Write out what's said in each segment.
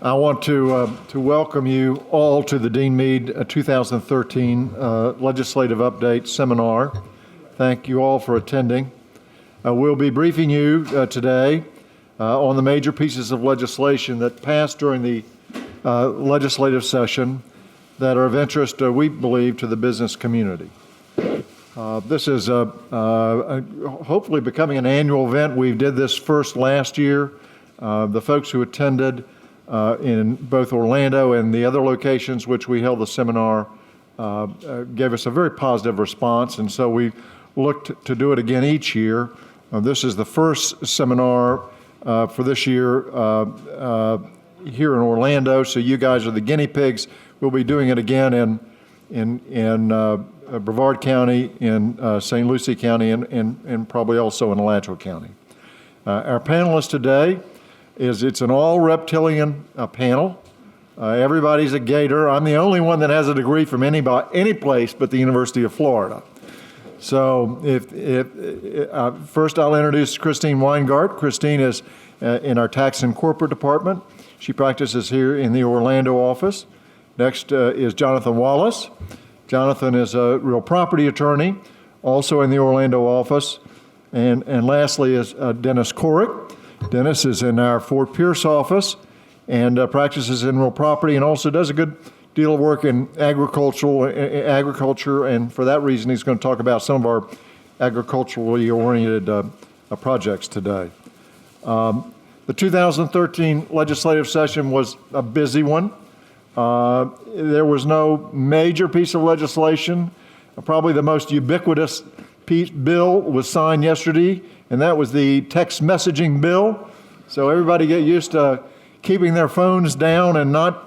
I want to welcome you all to the Dean Meade 2013 Legislative Update Seminar. Thank you all for attending. We'll be briefing you today on the major pieces of legislation that passed during the legislative session that are of interest, we believe, to the business community. This is hopefully becoming an annual event. We did this first last year. The folks who attended in both Orlando and the other locations which we held the seminar gave us a very positive response, and so we looked to do it again each year. This is the first seminar for this year here in Orlando, so you guys are the guinea pigs. We'll be doing it again in Brevard County, in St. Lucie County, and probably also in Alachua County. Our panelists today it's an all reptilian panel. Everybody's a gator. I'm the only one that has a degree from any place but the University of Florida. So first I'll introduce Christine Weingart. Christine is in our tax and corporate department. She practices here in the Orlando office. Next is Jonathan Wallace. Jonathan is a real property attorney, also in the Orlando office. And lastly is Dennis Corrick. Dennis is in our Fort Pierce office and practices in real property and also does a good deal of work in agriculture, and for that reason he's going to talk about some of our agriculturally oriented projects today. The 2013 legislative session was a busy one. There was no major piece of legislation. Probably the most ubiquitous bill was signed yesterday, and that was the text messaging bill. So everybody get used to keeping their phones down and not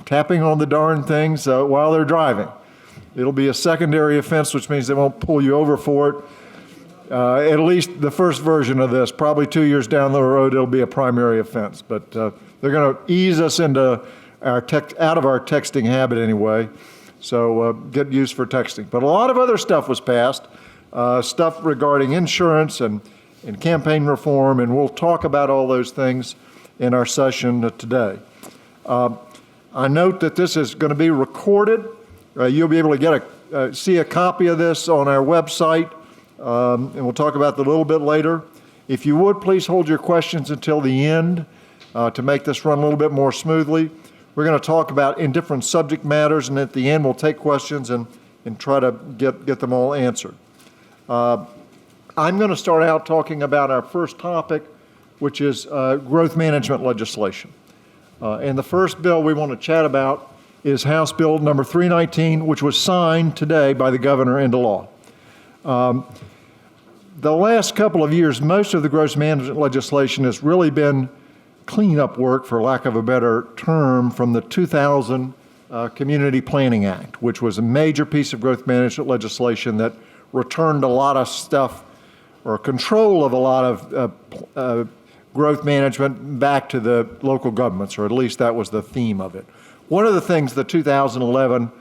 tapping on the darn things while they're driving. It'll be a secondary offense, which means they won't pull you over for it. At least the first version of this. Probably 2 years down the road, it'll be a primary offense. But they're going to ease us into out of our texting habit anyway. So get used for texting. But a lot of other stuff was passed. Stuff regarding insurance and campaign reform, and we'll talk about all those things in our session today. I note that this is going to be recorded. You'll be able to see a copy of this on our website, and we'll talk about that a little bit later. If you would, please hold your questions until the end to make this run a little bit more smoothly. We're going to talk about in different subject matters, and at the end we'll take questions and try to get them all answered. I'm going to start out talking about our first topic, which is growth management legislation. And the first bill we want to chat about is House Bill number 319, which was signed today by the governor into law. The last couple of years, most of the growth management legislation has really been cleanup work, for lack of a better term, from the 2000 Community Planning Act, which was a major piece of growth management legislation that returned a lot of stuff or control of a lot of growth management back to the local governments, or at least that was the theme of it. One of the things the 2011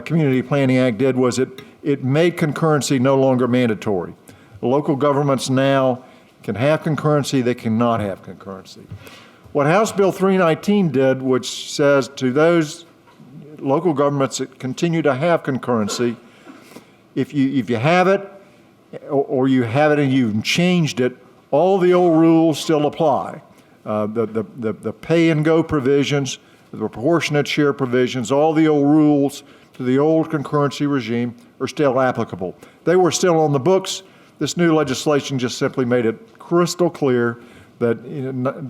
Community Planning Act did was it made concurrency no longer mandatory. Local governments now can have concurrency, they cannot have concurrency. What House Bill 319 did, which says to those local governments that continue to have concurrency, if you have it, or you have it and you've changed it, all the old rules still apply. The pay and go provisions, the proportionate share provisions, all the old rules to the old concurrency regime are still applicable. They were still on the books. This new legislation just simply made it crystal clear that,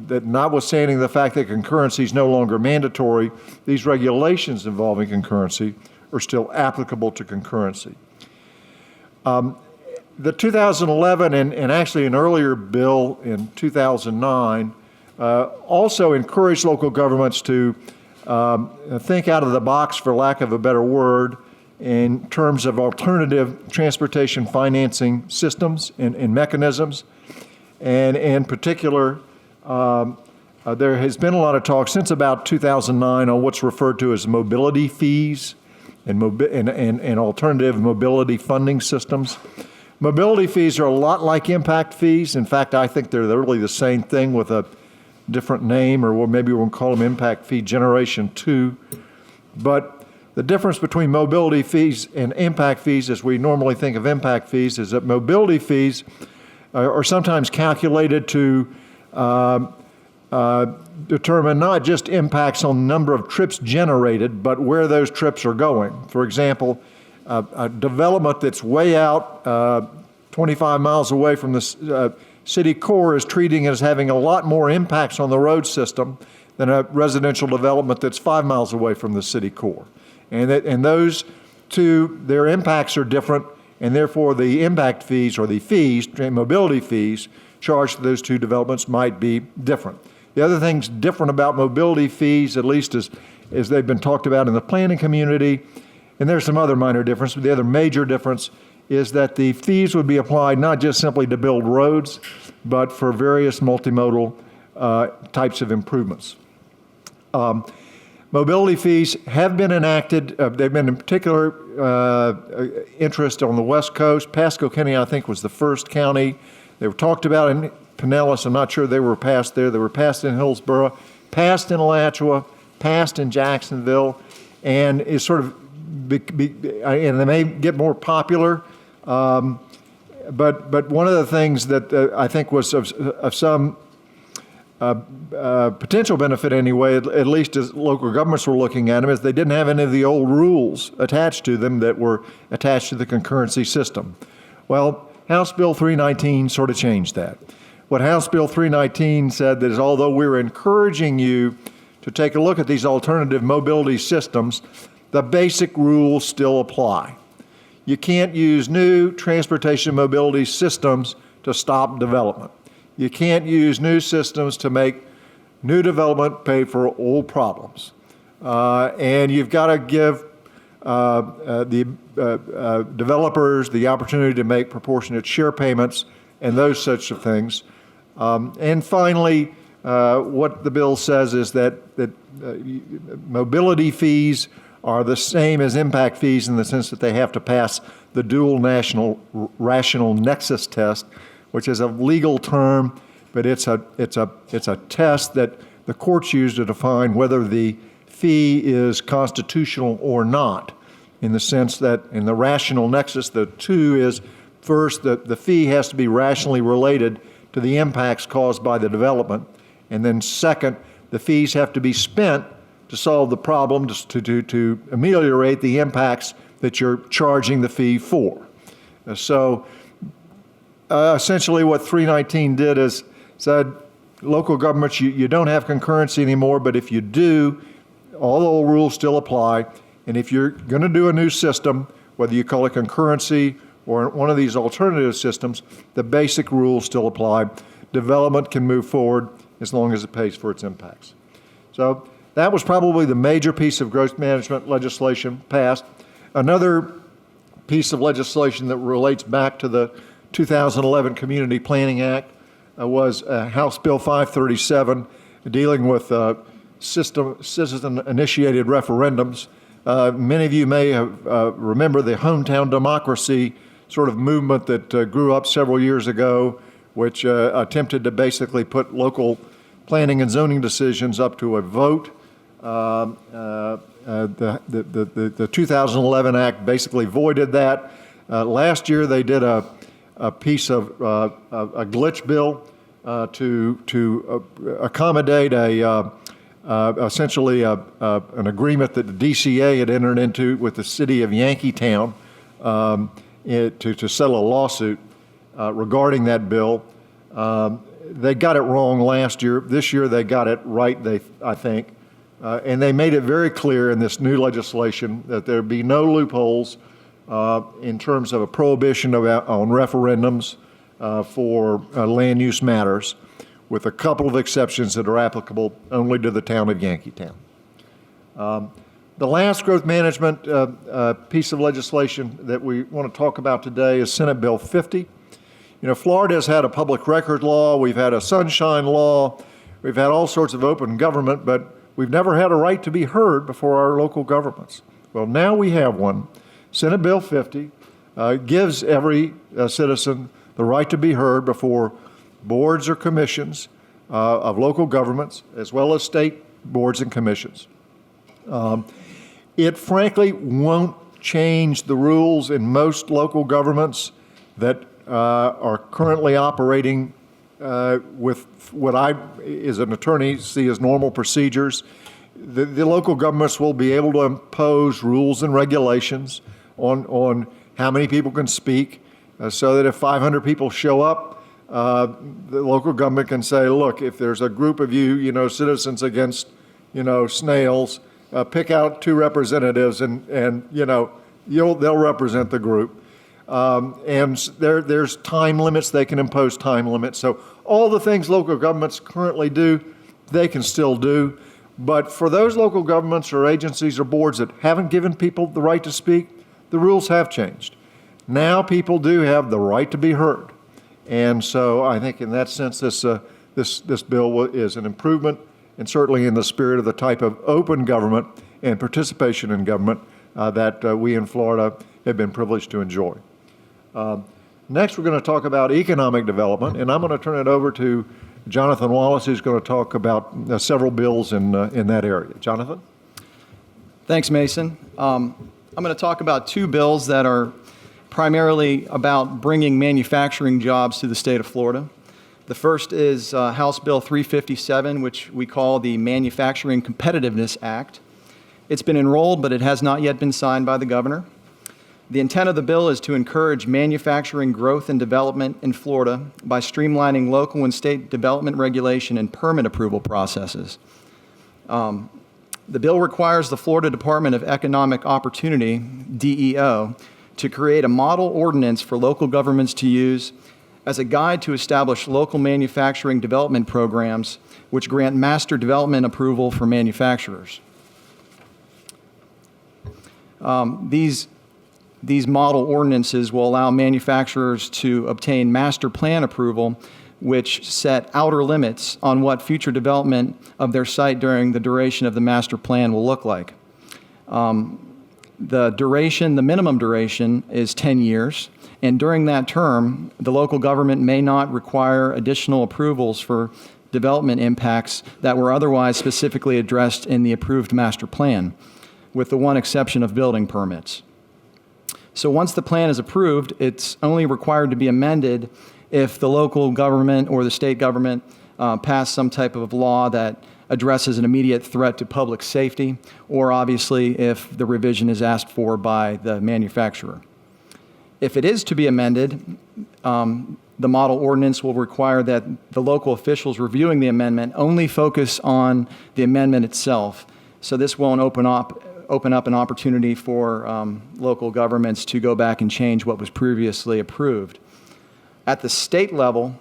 that notwithstanding the fact that concurrency is no longer mandatory, these regulations involving concurrency are still applicable to concurrency. The 2011 and actually an earlier bill in 2009 also encouraged local governments to think out of the box, for lack of a better word, in terms of alternative transportation financing systems and mechanisms. And in particular, there has been a lot of talk since about 2009 on what's referred to as mobility fees and alternative mobility funding systems. Mobility fees are a lot like impact fees. In fact, I think they're really the same thing with a different name, or maybe we'll call them impact fee generation 2. But the difference between mobility fees and impact fees, as we normally think of impact fees, is that mobility fees are sometimes calculated to determine not just impacts on the number of trips generated, but where those trips are going. For example, a development that's way out 25 miles away from the city core is treating it as having a lot more impacts on the road system than a residential development that's 5 miles away from the city core. And those two, their impacts are different, and therefore the impact fees, or the fees, mobility fees, charged to those two developments might be different. The other things different about mobility fees, at least as they've been talked about in the planning community, and there's some other minor difference, but the other major difference is that the fees would be applied not just simply to build roads, but for various multimodal types of improvements. Mobility fees have been enacted. They've been in particular interest on the West Coast. Pasco County, I think, was the first county. They were talked about in Pinellas. I'm not sure they were passed there. They were passed in Hillsborough, passed in Alachua, passed in Jacksonville, and is sort of, and they may get more popular. But one of the things that I think was of some potential benefit anyway, at least as local governments were looking at them, is they didn't have any of the old rules attached to them that were attached to the concurrency system. Well, House Bill 319 sort of changed that. What House Bill 319 said is, although we're encouraging you to take a look at these alternative mobility systems, the basic rules still apply. You can't use new transportation mobility systems to stop development. You can't use new systems to make new development pay for old problems. And you've got to give the developers the opportunity to make proportionate share payments and those such of things. And finally, what the bill says is that mobility fees are the same as impact fees in the sense that they have to pass the dual national rational nexus test, which is a legal term, but it's a test that the courts use to define whether the fee is constitutional or not, in the sense that in the rational nexus, the two is, first, the fee has to be rationally related to the impacts caused by the development, and then second, the fees have to be spent to solve the problem, to ameliorate the impacts that you're charging the fee for. So essentially what 319 did is said, local governments, you don't have concurrency anymore, but if you do, all the old rules still apply. And if you're going to do a new system, whether you call it concurrency or one of these alternative systems, the basic rules still apply. Development can move forward as long as it pays for its impacts. So that was probably the major piece of growth management legislation passed. Another piece of legislation that relates back to the 2011 Community Planning Act was House Bill 537, dealing with citizen-initiated referendums. Many of you may remember the hometown democracy sort of movement that grew up several years ago, which attempted to basically put local planning and zoning decisions up to a vote. The 2011 Act basically voided that. Last year they did a piece of a glitch bill to accommodate essentially an agreement that the DCA had entered into with the city of Yankeetown to settle a lawsuit regarding that bill. They got it wrong last year. This year they got it right, I think. And they made it very clear in this new legislation that there be no loopholes in terms of a prohibition on referendums for land use matters, with a couple of exceptions that are applicable only to the town of Yankeetown. The last growth management piece of legislation that we want to talk about today is Senate Bill 50. You know, Florida has had a public record law, we've had a sunshine law, we've had all sorts of open government, but we've never had a right to be heard before our local governments. Well, now we have one. Senate Bill 50 gives every citizen the right to be heard before boards or commissions of local governments as well as state boards and commissions. It frankly won't change the rules in most local governments that are currently operating with what I, as an attorney, see as normal procedures. The local governments will be able to impose rules and regulations on how many people can speak, so that if 500 people show up, the local government can say, look, if there's a group of you, citizens against, snails, pick out 2 representatives and they'll represent the group. And there's time limits. They can impose time limits. So all the things local governments currently do, they can still do. But for those local governments or agencies or boards that haven't given people the right to speak, the rules have changed. Now people do have the right to be heard. And so I think in that sense, this bill is an improvement, and certainly in the spirit of the type of open government and participation in government that we in Florida have been privileged to enjoy. Next, we're going to talk about economic development, and I'm going to turn it over to Jonathan Wallace, who's going to talk about several bills in that area. Jonathan? Thanks, Mason. I'm going to talk about 2 bills that are primarily about bringing manufacturing jobs to the state of Florida. The first is House Bill 357, which we call the Manufacturing Competitiveness Act. It's been enrolled, but it has not yet been signed by the governor. The intent of the bill is to encourage manufacturing growth and development in Florida by streamlining local and state development regulation and permit approval processes. The bill requires the Florida Department of Economic Opportunity, DEO, to create a model ordinance for local governments to use as a guide to establish local manufacturing development programs which grant master development approval for manufacturers. These model ordinances will allow manufacturers to obtain master plan approval, which set outer limits on what future development of their site during the duration of the master plan will look like. The minimum duration is 10 years, and during that term, the local government may not require additional approvals for development impacts that were otherwise specifically addressed in the approved master plan, with the one exception of building permits. So once the plan is approved, it's only required to be amended if the local government or the state government pass some type of law that addresses an immediate threat to public safety, or obviously if the revision is asked for by the manufacturer. If it is to be amended, the model ordinance will require that the local officials reviewing the amendment only focus on the amendment itself. So this won't open up an opportunity for local governments to go back and change what was previously approved. At the state level,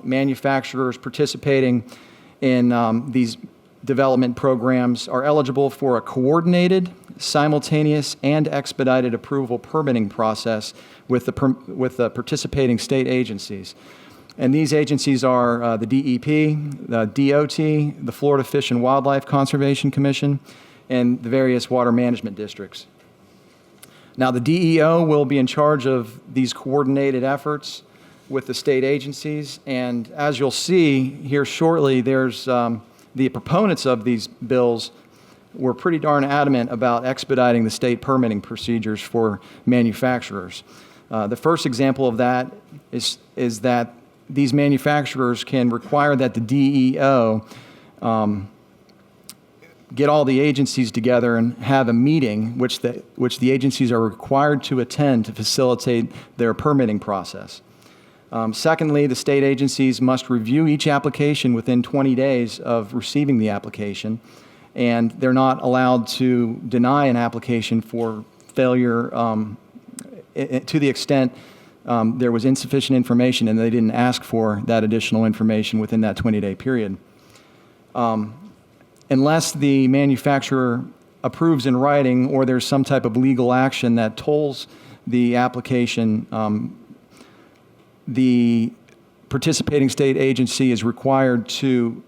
manufacturers participating in these development programs are eligible for a coordinated, simultaneous, and expedited approval permitting process with the participating state agencies. And these agencies are the DEP, the DOT, the Florida Fish and Wildlife Conservation Commission, and the various water management districts. Now, the DEO will be in charge of these coordinated efforts with the state agencies, and as you'll see here shortly, there's the proponents of these bills were pretty darn adamant about expediting the state permitting procedures for manufacturers. The first example of that is that these manufacturers can require that the DEO get all the agencies together and have a meeting which the agencies are required to attend to facilitate their permitting process. Secondly, the state agencies must review each application within 20 days of receiving the application, and they're not allowed to deny an application for failure to the extent there was insufficient information and they didn't ask for that additional information within that 20-day period. Unless the manufacturer approves in writing or there's some type of legal action that tolls the application, the participating state agency is required to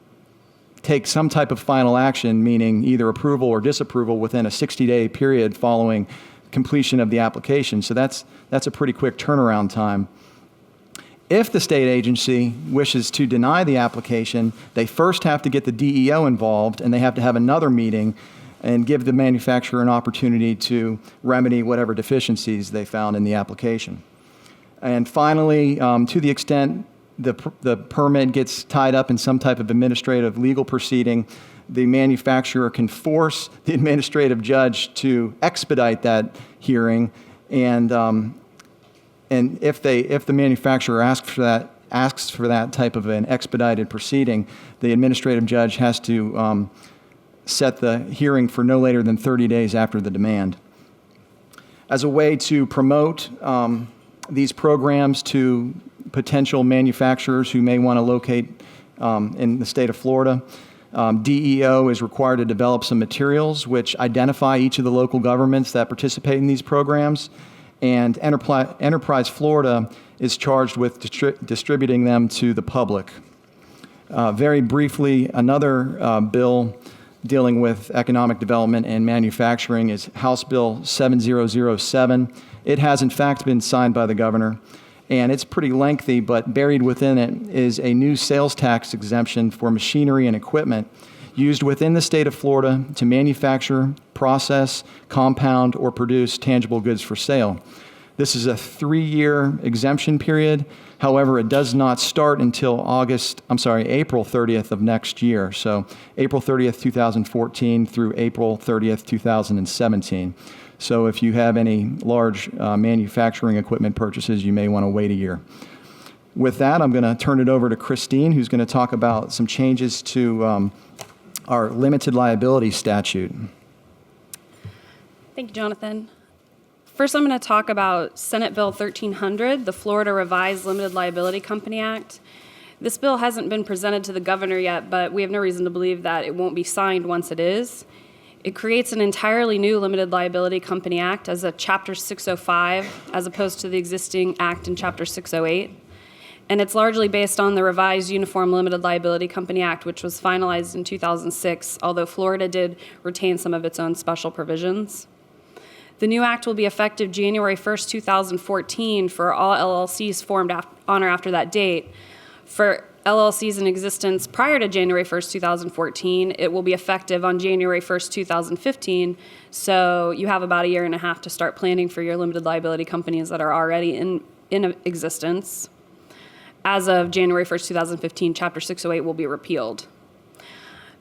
take some type of final action, meaning either approval or disapproval within a 60-day period following completion of the application. So that's a pretty quick turnaround time. If the state agency wishes to deny the application, they first have to get the DEO involved, and they have to have another meeting and give the manufacturer an opportunity to remedy whatever deficiencies they found in the application. And finally, to the extent the permit gets tied up in some type of administrative legal proceeding, the manufacturer can force the administrative judge to expedite that hearing, and if the manufacturer asks for that type of an expedited proceeding, the administrative judge has to set the hearing for no later than 30 days after the demand. As a way to promote these programs to potential manufacturers who may want to locate in the state of Florida, DEO is required to develop some materials which identify each of the local governments that participate in these programs, and Enterprise Florida is charged with distributing them to the public. Very briefly, another bill dealing with economic development and manufacturing is House Bill 7007. It has in fact been signed by the governor, and it's pretty lengthy, but buried within it is a new sales tax exemption for machinery and equipment used within the state of Florida to manufacture, process, compound, or produce tangible goods for sale. This is a 3-year exemption period. However, it does not start until April 30th of next year. So April 30th, 2014 through April 30th, 2017. So if you have any large manufacturing equipment purchases, you may want to wait a year. With that, I'm going to turn it over to Christine, who's going to talk about some changes to our limited liability statute. Thank you, Jonathan. First, I'm going to talk about Senate Bill 1300, the Florida Revised Limited Liability Company Act. This bill hasn't been presented to the governor yet, but we have no reason to believe that it won't be signed once it is. It creates an entirely new Limited Liability Company Act as a Chapter 605, as opposed to the existing act in Chapter 608. And it's largely based on the revised Uniform Limited Liability Company Act, which was finalized in 2006, although Florida did retain some of its own special provisions. The new act will be effective January 1st, 2014 for all LLCs formed on or after that date. For LLCs in existence prior to January 1st, 2014, it will be effective on January 1st, 2015. So you have about a year and a half to start planning for your limited liability companies that are already in existence. As of January 1st, 2015, Chapter 608 will be repealed.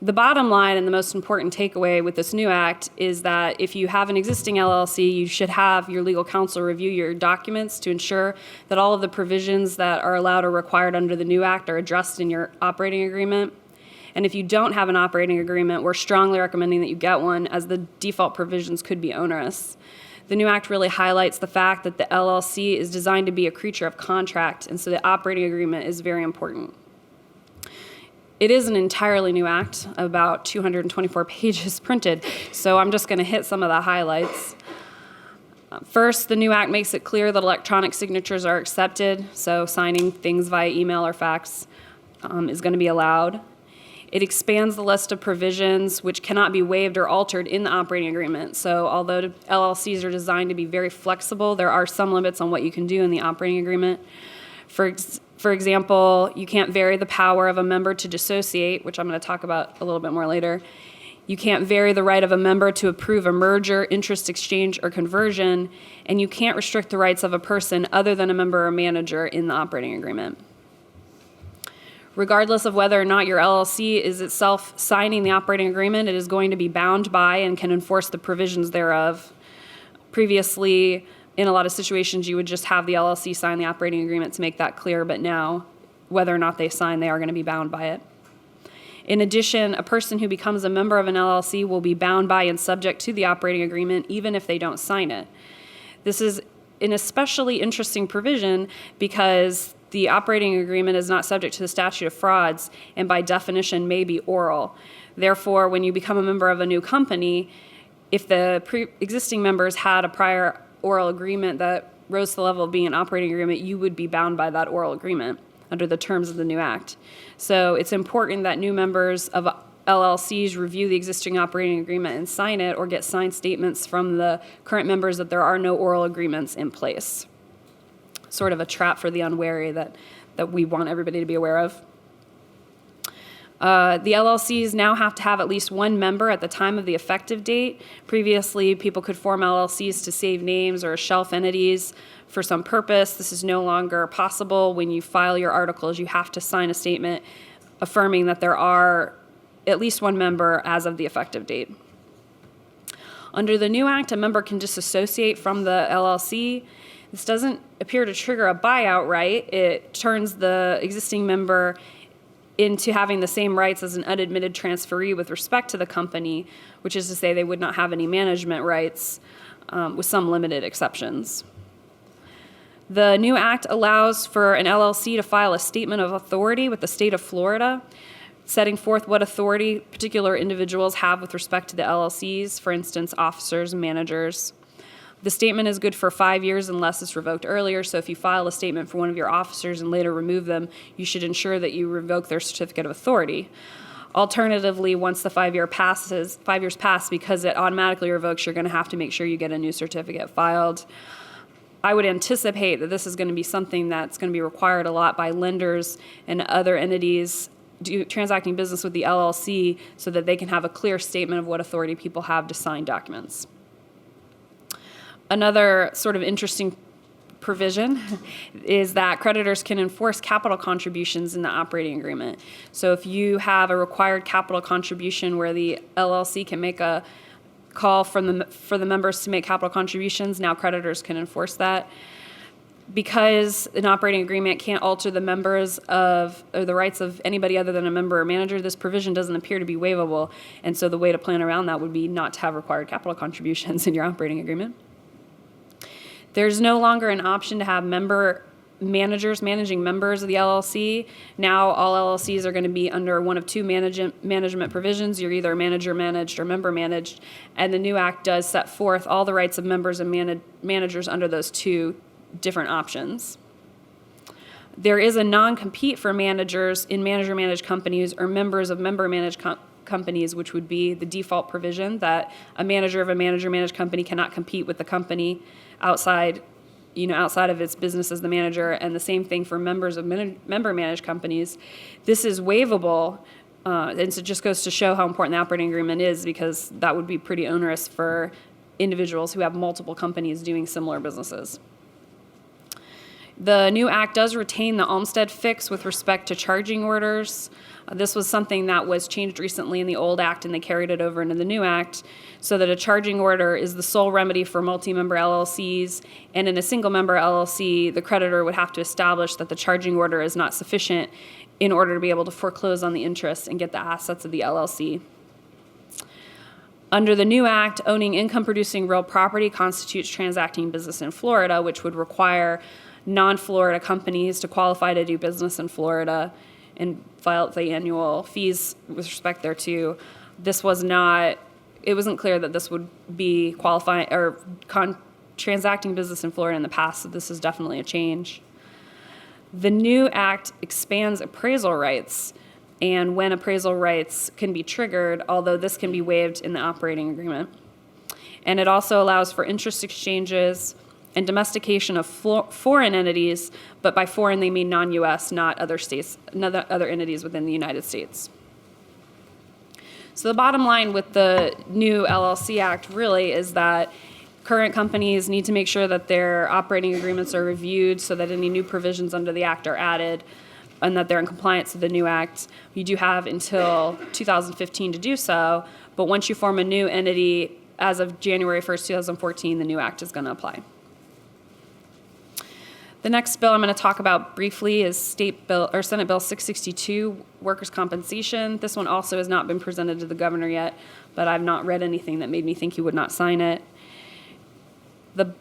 The bottom line and the most important takeaway with this new act is that if you have an existing LLC, you should have your legal counsel review your documents to ensure that all of the provisions that are allowed or required under the new act are addressed in your operating agreement. And if you don't have an operating agreement, we're strongly recommending that you get one, as the default provisions could be onerous. The new act really highlights the fact that the LLC is designed to be a creature of contract, and so the operating agreement is very important. It is an entirely new act, about 224 pages printed, so I'm just going to hit some of the highlights. First, the new act makes it clear that electronic signatures are accepted, so signing things via email or fax is going to be allowed. It expands the list of provisions which cannot be waived or altered in the operating agreement. So although LLCs are designed to be very flexible, there are some limits on what you can do in the operating agreement. For example, you can't vary the power of a member to dissociate, which I'm going to talk about a little bit more later. You can't vary the right of a member to approve a merger, interest exchange, or conversion, and you can't restrict the rights of a person other than a member or manager in the operating agreement. Regardless of whether or not your LLC is itself signing the operating agreement, it is going to be bound by and can enforce the provisions thereof. Previously, in a lot of situations, you would just have the LLC sign the operating agreement to make that clear, but now, whether or not they sign, they are going to be bound by it. In addition, a person who becomes a member of an LLC will be bound by and subject to the operating agreement even if they don't sign it. This is an especially interesting provision because the operating agreement is not subject to the statute of frauds and by definition may be oral. Therefore, when you become a member of a new company, if the existing members had a prior oral agreement that rose to the level of being an operating agreement, you would be bound by that oral agreement under the terms of the new act. So it's important that new members of LLCs review the existing operating agreement and sign it, or get signed statements from the current members that there are no oral agreements in place. Sort of a trap for the unwary that that we want everybody to be aware of. The LLCs now have to have at least one member at the time of the effective date. Previously, people could form LLCs to save names or shelf entities for some purpose. This is no longer possible. When you file your articles, you have to sign a statement affirming that there are at least one member as of the effective date. Under the new act, a member can disassociate from the LLC. This doesn't appear to trigger a buyout right. It turns the existing member into having the same rights as an unadmitted transferee with respect to the company, which is to say they would not have any management rights, with some limited exceptions. The new act allows for an LLC to file a statement of authority with the state of Florida, setting forth what authority particular individuals have with respect to the LLCs, for instance, officers and managers. The statement is good for 5 years unless it's revoked earlier, so if you file a statement for one of your officers and later remove them, you should ensure that you revoke their certificate of authority. Alternatively, once the 5 years pass, because it automatically revokes, you're going to have to make sure you get a new certificate filed. I would anticipate that this is going to be something that's going to be required a lot by lenders and other entities transacting business with the LLC so that they can have a clear statement of what authority people have to sign documents. Another sort of interesting provision is that creditors can enforce capital contributions in the operating agreement. So if you have a required capital contribution where the LLC can make a call for the members to make capital contributions, now creditors can enforce that. Because an operating agreement can't alter the members of or the rights of anybody other than a member or manager, this provision doesn't appear to be waivable. And so the way to plan around that would be not to have required capital contributions in your operating agreement. There's no longer an option to have managers managing members of the LLC. Now all LLCs are going to be under one of two management provisions. You're either manager managed or member managed. And the new act does set forth all the rights of members and managers under those two different options. There is a non-compete for managers in manager-managed companies or members of member-managed companies, which would be the default provision that a manager of a manager-managed company cannot compete with the company outside of its business as the manager, and the same thing for members of member-managed companies. This is waivable, and so it just goes to show how important the operating agreement is, because that would be pretty onerous for individuals who have multiple companies doing similar businesses. The new act does retain the Olmstead fix with respect to charging orders. This was something that was changed recently in the old act, and they carried it over into the new act, so that a charging order is the sole remedy for multi-member LLCs, and in a single-member LLC, the creditor would have to establish that the charging order is not sufficient in order to be able to foreclose on the interest and get the assets of the LLC. Under the new act, owning income-producing real property constitutes transacting business in Florida, which would require non-Florida companies to qualify to do business in Florida and file the annual fees with respect thereto. It wasn't clear that this would be qualifying or transacting business in Florida in the past, so this is definitely a change. The new act expands appraisal rights and when appraisal rights can be triggered, although this can be waived in the operating agreement. And it also allows for interest exchanges and domestication of foreign entities, but by foreign they mean non-U.S., not other states, other entities within the United States. So the bottom line with the new LLC Act really is that current companies need to make sure that their operating agreements are reviewed so that any new provisions under the Act are added and that they're in compliance with the new Act. You do have until 2015 to do so, but once you form a new entity as of January 1st, 2014, the new Act is going to apply. The next bill I'm going to talk about briefly is Senate Bill 662, workers' compensation. This one also has not been presented to the governor yet, but I've not read anything that made me think he would not sign it. The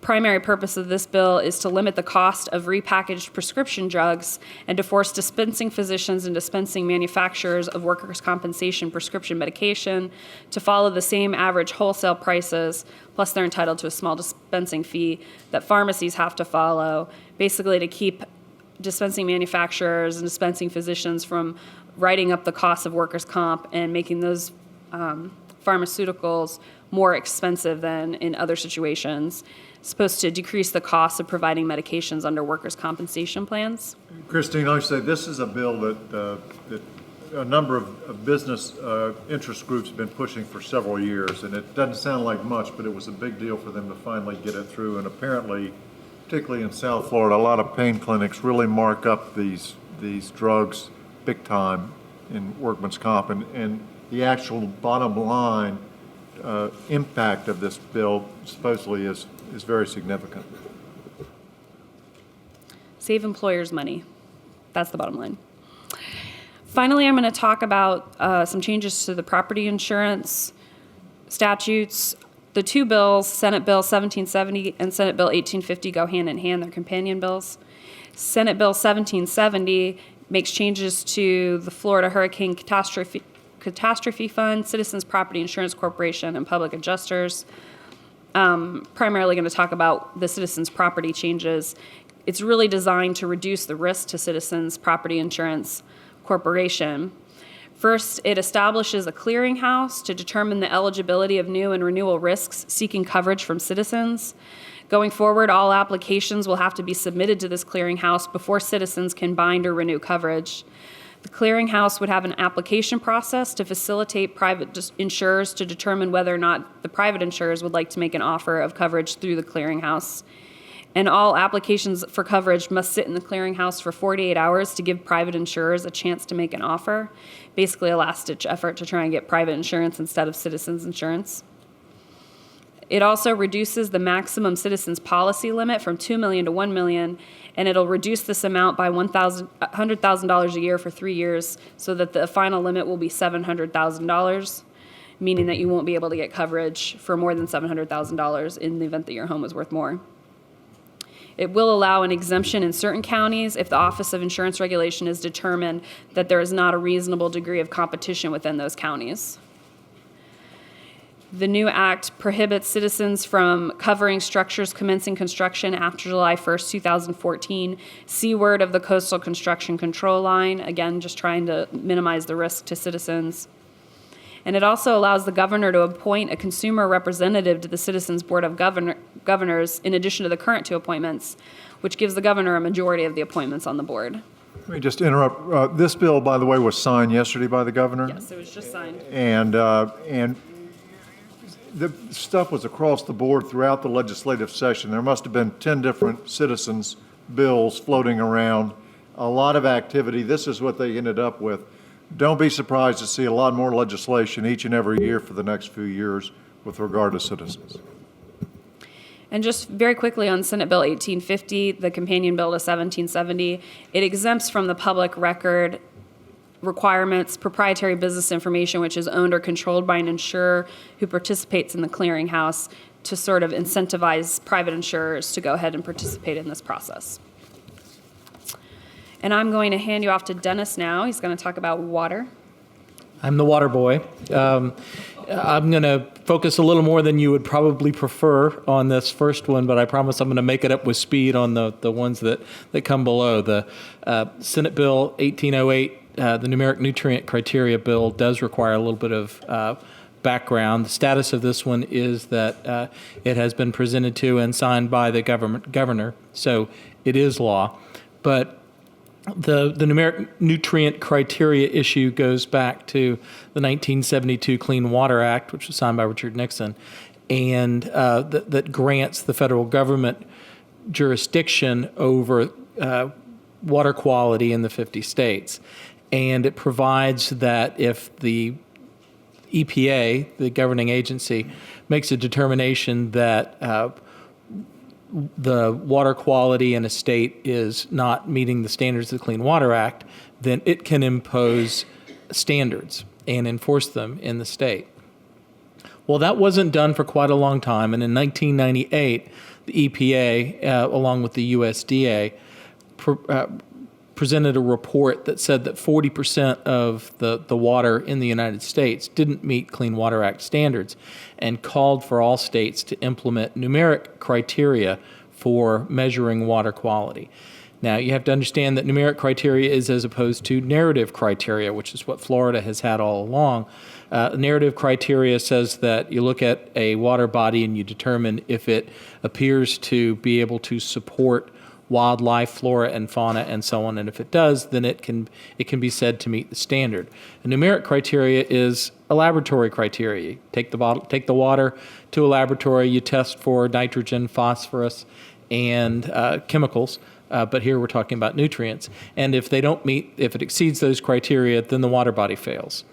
primary purpose of this bill is to limit the cost of repackaged prescription drugs and to force dispensing physicians and dispensing manufacturers of workers' compensation prescription medication to follow the same average wholesale prices, plus they're entitled to a small dispensing fee that pharmacies have to follow, basically to keep dispensing manufacturers and dispensing physicians from writing up the cost of workers' comp and making those pharmaceuticals more expensive than in other situations. It's supposed to decrease the cost of providing medications under workers' compensation plans. Christine, I say this is a bill that a number of business interest groups have been pushing for several years, and it doesn't sound like much, but it was a big deal for them to finally get it through. And apparently, particularly in South Florida, a lot of pain clinics really mark up these drugs big time in workman's comp, and the actual bottom line impact of this bill supposedly is very significant. Save employers money. That's the bottom line. Finally, I'm going to talk about some changes to the property insurance statutes. The two bills, Senate Bill 1770 and Senate Bill 1850, go hand in hand. They're companion bills. Senate Bill 1770 makes changes to the Florida Hurricane Catastrophe Fund, Citizens Property Insurance Corporation, and public adjusters. Primarily going to talk about the citizens' property changes. It's really designed to reduce the risk to Citizens Property Insurance Corporation. First, it establishes a clearinghouse to determine the eligibility of new and renewal risks seeking coverage from citizens. Going forward, all applications will have to be submitted to this clearinghouse before citizens can bind or renew coverage. The clearinghouse would have an application process to facilitate private insurers to determine whether or not the private insurers would like to make an offer of coverage through the clearinghouse. And all applications for coverage must sit in the clearinghouse for 48 hours to give private insurers a chance to make an offer. Basically a last-ditch effort to try and get private insurance instead of citizens insurance. It also reduces the maximum citizens policy limit from $2 million to $1 million, and it'll reduce this amount by $100,000 a year for 3 years, so that the final limit will be $700,000, meaning that you won't be able to get coverage for more than $700,000 in the event that your home is worth more. It will allow an exemption in certain counties if the Office of Insurance Regulation is determined that there is not a reasonable degree of competition within those counties. The new act prohibits citizens from covering structures commencing construction after July 1st, 2014, seaward of the coastal construction control line, again, just trying to minimize the risk to citizens. And it also allows the governor to appoint a consumer representative to the Citizens Board of Governors in addition to the current two appointments, which gives the governor a majority of the appointments on the board. Let me just interrupt. This bill, by the way, was signed yesterday by the governor. Yes, it was just signed. And the stuff was across the board throughout the legislative session. There must have been 10 different citizens' bills floating around, a lot of activity. This is what they ended up with. Don't be surprised to see a lot more legislation each and every year for the next few years with regard to citizens. And just very quickly on Senate Bill 1850, the companion bill to 1770, it exempts from the public record requirements proprietary business information which is owned or controlled by an insurer who participates in the clearinghouse to sort of incentivize private insurers to go ahead and participate in this process. And I'm going to hand you off to Dennis now. He's going to talk about water. I'm the water boy. I'm going to focus a little more than you would probably prefer on this first one, but I promise I'm going to make it up with speed on the ones that come below. The Senate Bill 1808, the numeric nutrient criteria bill, does require a little bit of background. The status of this one is that it has been presented to and signed by the governor, so it is law. But the numeric nutrient criteria issue goes back to the 1972 Clean Water Act, which was signed by Richard Nixon, and that grants the federal government jurisdiction over water quality in the 50 states. And it provides that if the EPA, the governing agency, makes a determination that the water quality in a state is not meeting the standards of the Clean Water Act, then it can impose standards and enforce them in the state. Well, that wasn't done for quite a long time, and in 1998, the EPA, along with the USDA, presented a report that said that 40% of the water in the United States didn't meet Clean Water Act standards, and called for all states to implement numeric criteria for measuring water quality. Now, you have to understand that numeric criteria is as opposed to narrative criteria, which is what Florida has had all along. Narrative criteria says that you look at a water body and you determine if it appears to be able to support wildlife, flora and fauna, and so on. And if it does, then it can be said to meet the standard. A numeric criteria is a laboratory criteria. You take the water to a laboratory, you test for nitrogen, phosphorus, and chemicals. But here we're talking about nutrients. And if it exceeds those criteria, then the water body fails.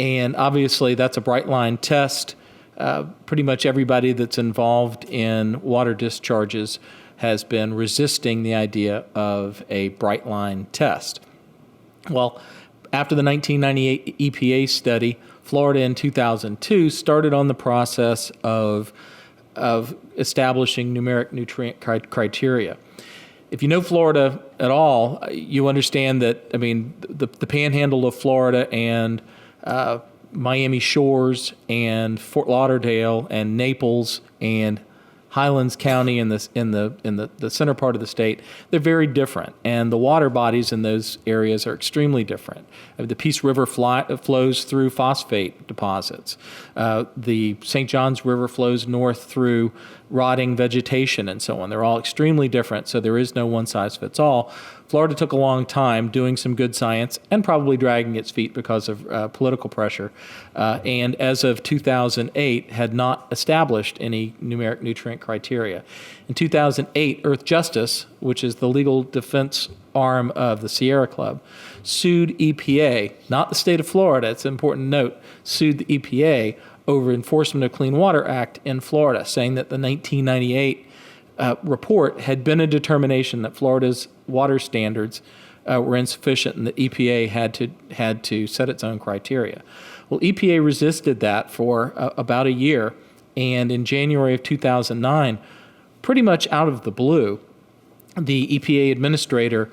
And obviously that's a bright line test. Pretty much everybody that's involved in water discharges has been resisting the idea of a bright line test. Well, after the 1998 EPA study, Florida in 2002 started on the process of establishing numeric nutrient criteria. If you know Florida at all, you understand that, the panhandle of Florida and Miami Shores and Fort Lauderdale and Naples and Highlands County in the center part of the state, they're very different, and the water bodies in those areas are extremely different. The Peace River flows through phosphate deposits. The St. Johns River flows north through rotting vegetation and so on. They're all extremely different, so there is no one size fits all. Florida took a long time doing some good science and probably dragging its feet because of political pressure. And as of 2008, had not established any numeric nutrient criteria. In 2008, Earth Justice, which is the legal defense arm of the Sierra Club, sued EPA, not the state of Florida, it's an important note, sued the EPA over Enforcement of Clean Water Act in Florida, saying that the 1998 report had been a determination that Florida's water standards were insufficient and that EPA had to set its own criteria. Well, EPA resisted that for about a year, and in January of 2009, pretty much out of the blue, the EPA administrator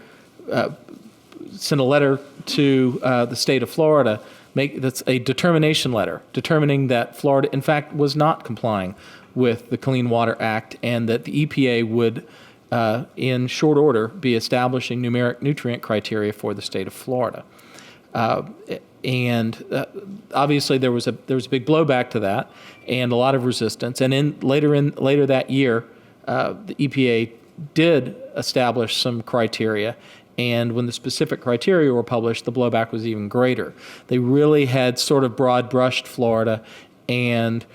sent a letter to the state of Florida. That's a determination letter determining that Florida, in fact, was not complying with the Clean Water Act, and that the EPA would, in short order, be establishing numeric nutrient criteria for the state of Florida. Obviously, there was a big blowback to that, and a lot of resistance. And later that year, the EPA did establish some criteria. And when the specific criteria were published, the blowback was even greater. They really had sort of broad-brushed Florida, and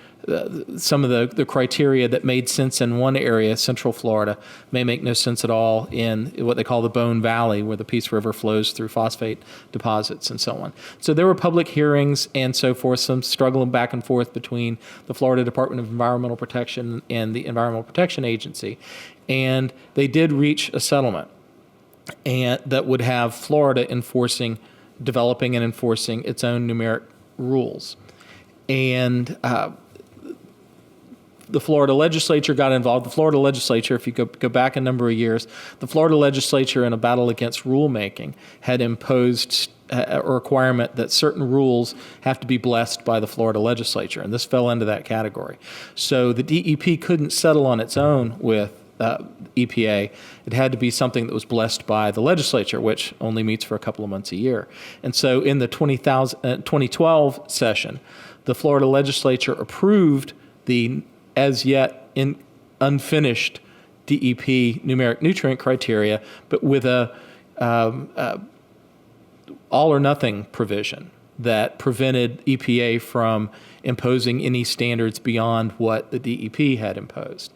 some of the criteria that made sense in one area, Central Florida, may make no sense at all in what they call the Bone Valley, where the Peace River flows through phosphate deposits and so on. So there were public hearings and so forth, some struggling back and forth between the Florida Department of Environmental Protection and the Environmental Protection Agency. And they did reach a settlement and that would have Florida developing and enforcing its own numeric rules. And the Florida legislature got involved. The Florida legislature, if you go back a number of years, the Florida legislature, in a battle against rulemaking, had imposed a requirement that certain rules have to be blessed by the Florida legislature, and this fell into that category. So the DEP couldn't settle on its own with EPA. It had to be something that was blessed by the legislature, which only meets for a couple of months a year. And so in the 2012 session, the Florida legislature approved the as yet unfinished DEP numeric nutrient criteria, but with a all or nothing provision that prevented EPA from imposing any standards beyond what the DEP had imposed.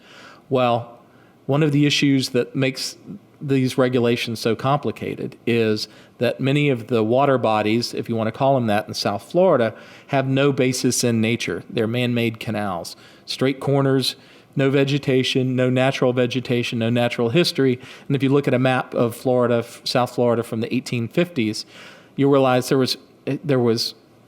Well, one of the issues that makes these regulations so complicated is that many of the water bodies, if you want to call them that, in South Florida, have no basis in nature. They're man-made canals, straight corners, no vegetation, no natural vegetation, no natural history. And if you look at a map of Florida, South Florida from the 1850s, you realize there was,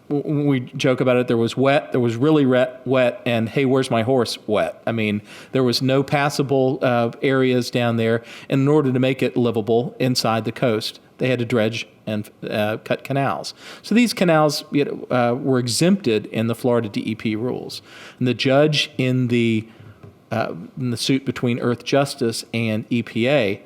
when we joke about it, there was wet, there was really wet, and hey, where's my horse wet? I mean, there was no passable areas down there. And in order to make it livable inside the coast, they had to dredge and cut canals. So these canals were exempted in the Florida DEP rules. And the judge in the suit between Earth Justice and EPA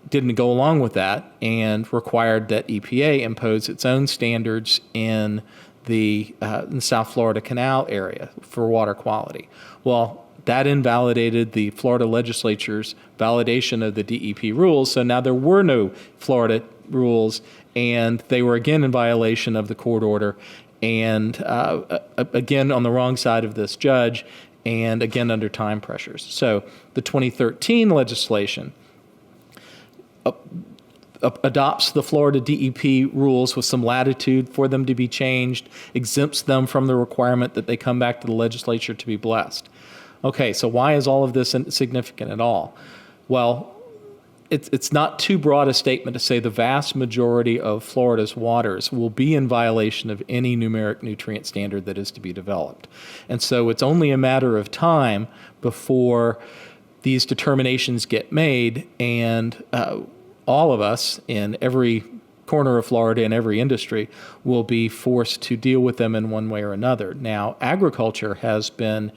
didn't go along with that and required that EPA impose its own standards in the South Florida Canal area for water quality. Well, that invalidated the Florida legislature's validation of the DEP rules, so now there were no Florida rules, and they were again in violation of the court order, and again on the wrong side of this judge, and again under time pressures. So the 2013 legislation adopts the Florida DEP rules with some latitude for them to be changed, exempts them from the requirement that they come back to the legislature to be blessed. Okay, so why is all of this significant at all? Well, it's not too broad a statement to say the vast majority of Florida's waters will be in violation of any numeric nutrient standard that is to be developed. And so it's only a matter of time before these determinations get made, and all of us in every corner of Florida and every industry will be forced to deal with them in one way or another. Now, agriculture has been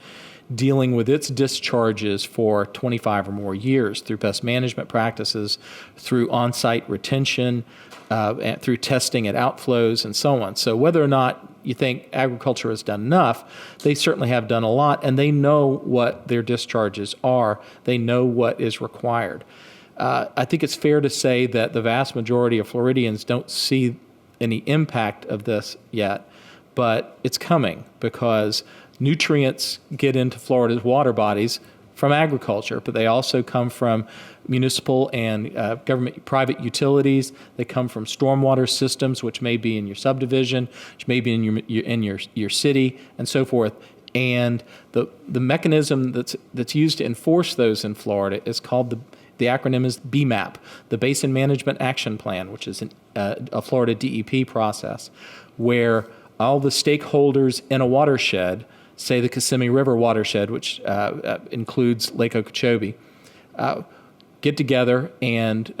dealing with its discharges for 25 or more years through pest management practices, through on-site retention, and through testing at outflows and so on. So whether or not you think agriculture has done enough, they certainly have done a lot, and they know what their discharges are. They know what is required. I think it's fair to say that the vast majority of Floridians don't see any impact of this yet, but it's coming because nutrients get into Florida's water bodies from agriculture, but they also come from municipal and government private utilities. They come from stormwater systems, which may be in your subdivision, which may be in your city, and so forth. And the mechanism that's used to enforce those in Florida is called the acronym is BMAP, the Basin Management Action Plan, which is a Florida DEP process, where all the stakeholders in a watershed, say the Kissimmee River watershed, which includes Lake Okeechobee, get together and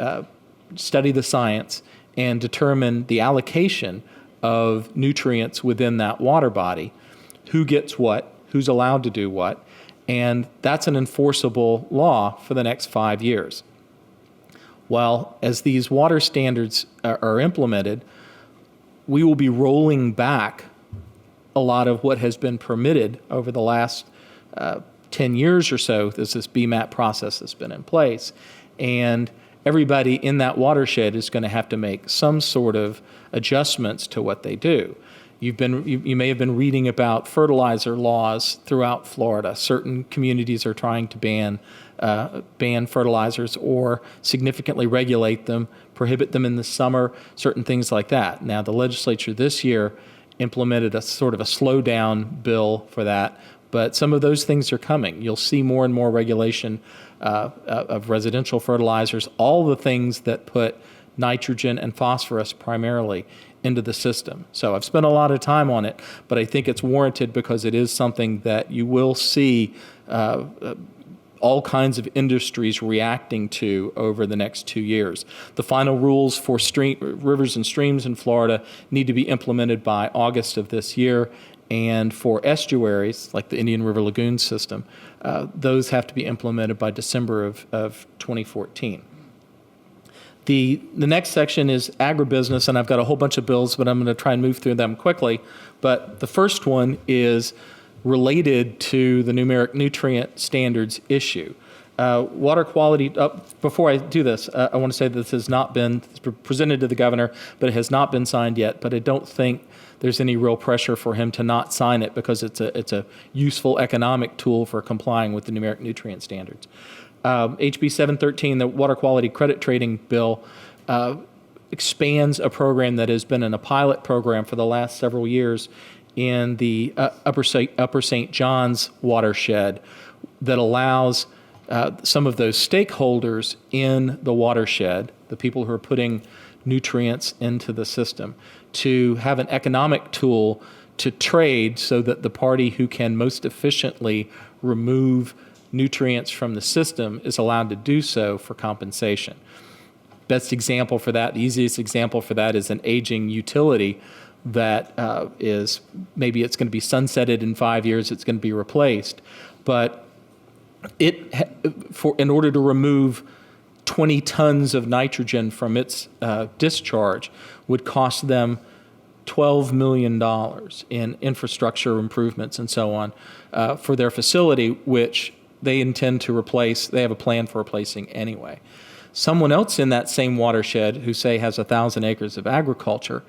study the science and determine the allocation of nutrients within that water body, who gets what, who's allowed to do what, and that's an enforceable law for the next 5 years. Well, as these water standards are implemented, we will be rolling back a lot of what has been permitted over the last 10 years or so as this BMAP process has been in place. And everybody in that watershed is going to have to make some sort of adjustments to what they do. You may have been reading about fertilizer laws throughout Florida. Certain communities are trying to ban fertilizers or significantly regulate them, prohibit them in the summer, certain things like that. Now, the legislature this year implemented a sort of a slowdown bill for that, but some of those things are coming. You'll see more and more regulation of residential fertilizers, all the things that put nitrogen and phosphorus primarily into the system. So I've spent a lot of time on it, but I think it's warranted because it is something that you will see all kinds of industries reacting to over the next 2 years. The final rules for rivers and streams in Florida need to be implemented by August of this year, and for estuaries, like the Indian River Lagoon system, those have to be implemented by December of 2014. The next section is agribusiness, and I've got a whole bunch of bills, but I'm going to try and move through them quickly. But the first one is related to the numeric nutrient standards issue. Water quality, before I do this, I want to say that this has not been presented to the governor, but it has not been signed yet. But I don't think there's any real pressure for him to not sign it because it's a useful economic tool for complying with the numeric nutrient standards. HB 713, the Water Quality Credit Trading Bill, expands a program that has been in a pilot program for the last several years in the Upper St. John's watershed that allows some of those stakeholders in the watershed, the people who are putting nutrients into the system, to have an economic tool to trade so that the party who can most efficiently remove nutrients from the system is allowed to do so for compensation. Best example for that, the easiest example for that is an aging utility that is, maybe it's going to be sunsetted in 5 years, it's going to be replaced, but in order to remove 20 tons of nitrogen from its discharge would cost them $12 million in infrastructure improvements and so on for their facility, which they intend to replace. They have a plan for replacing anyway. Someone else in that same watershed who, say, has 1,000 acres of agriculture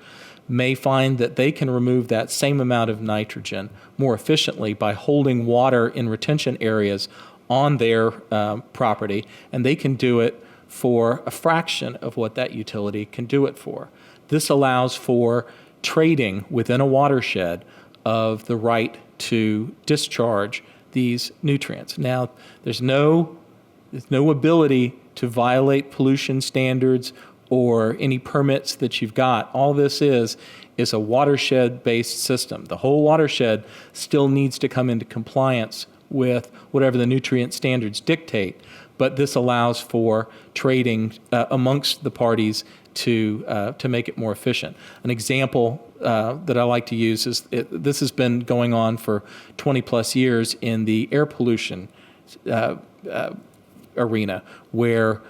may find that they can remove that same amount of nitrogen more efficiently by holding water in retention areas on their property, and they can do it for a fraction of what that utility can do it for. This allows for trading within a watershed of the right to discharge these nutrients. Now, there's no ability to violate pollution standards or any permits that you've got. All this is a watershed-based system. The whole watershed still needs to come into compliance with whatever the nutrient standards dictate, but this allows for trading amongst the parties to make it more efficient. An example that I like to use is this has been going on for 20 plus years in the air pollution arena, where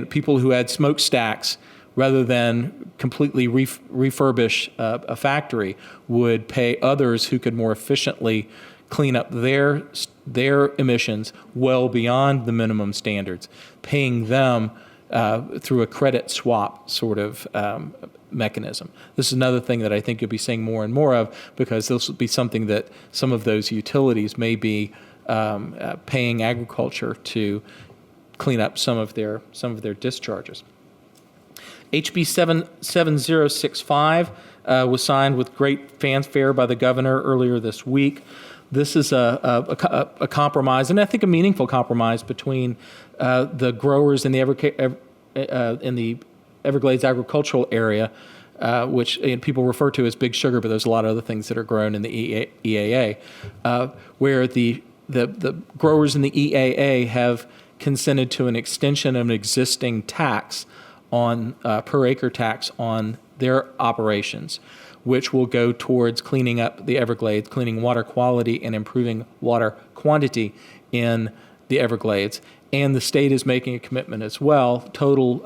people who had smokestacks, rather than completely refurbish a factory, would pay others who could more efficiently clean up their emissions well beyond the minimum standards, paying them through a credit swap sort of mechanism. This is another thing that I think you'll be seeing more and more of, because this will be something that some of those utilities may be paying agriculture to clean up some of their discharges. HB 7065 was signed with great fanfare by the governor earlier this week. This is a compromise, and I think a meaningful compromise, between the growers in the Everglades agricultural area, which people refer to as Big Sugar, but there's a lot of other things that are grown in the EAA, where the growers in the EAA have consented to an extension of an existing tax on per acre tax on their operations, which will go towards cleaning up the Everglades, cleaning water quality, and improving water quantity in the Everglades. And the state is making a commitment as well. Total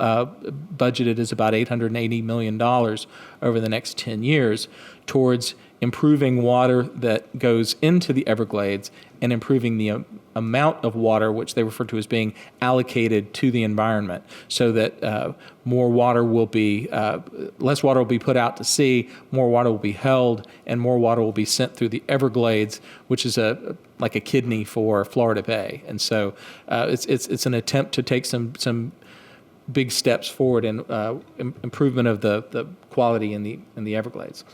budgeted is about $880 million over the next 10 years towards improving water that goes into the Everglades and improving the amount of water, which they refer to as being allocated to the environment, so that less water will be put out to sea, more water will be held, and more water will be sent through the Everglades, which is like a kidney for Florida Bay. And so it's an attempt to take some big steps forward in improvement of the quality in the Everglades.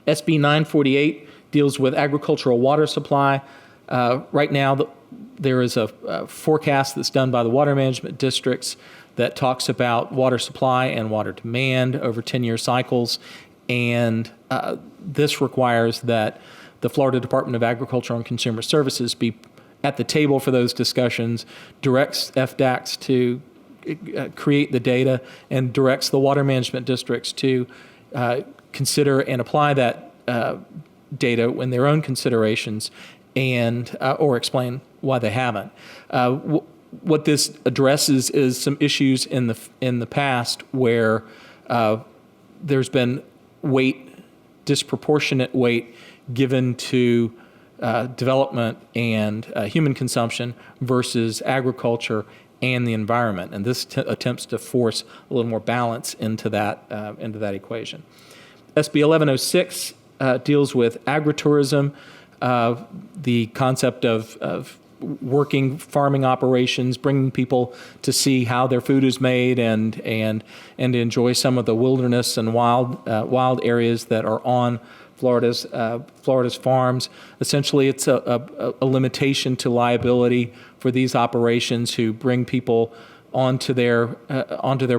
SB 948 deals with agricultural water supply. Right now, there is a forecast that's done by the water management districts that talks about water supply and water demand over 10-year cycles. And this requires that the Florida Department of Agriculture and Consumer Services be at the table for those discussions, directs FDACs to create the data, and directs the water management districts to consider and apply that data in their own considerations, and or explain why they haven't. What this addresses is some issues in the past where there's been disproportionate weight given to development and human consumption versus agriculture and the environment, and this attempts to force a little more balance into that equation. SB 1106 deals with agritourism, the concept of working farming operations, bringing people to see how their food is made and enjoy some of the wilderness and wild areas that are on Florida's farms. Essentially, it's a limitation to liability for these operations who bring people onto their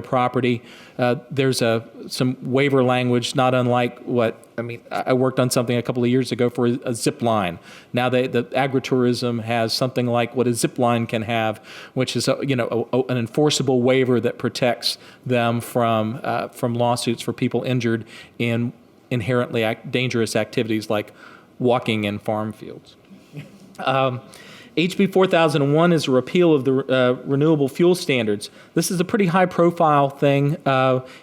property. There's some waiver language, not unlike I worked on something a couple of years ago for a zip line. Now the agritourism has something like what a zip line can have, which is an enforceable waiver that protects them from lawsuits for people injured in inherently dangerous activities like walking in farm fields. HB 4001 is a repeal of the renewable fuel standards. This is a pretty high-profile thing.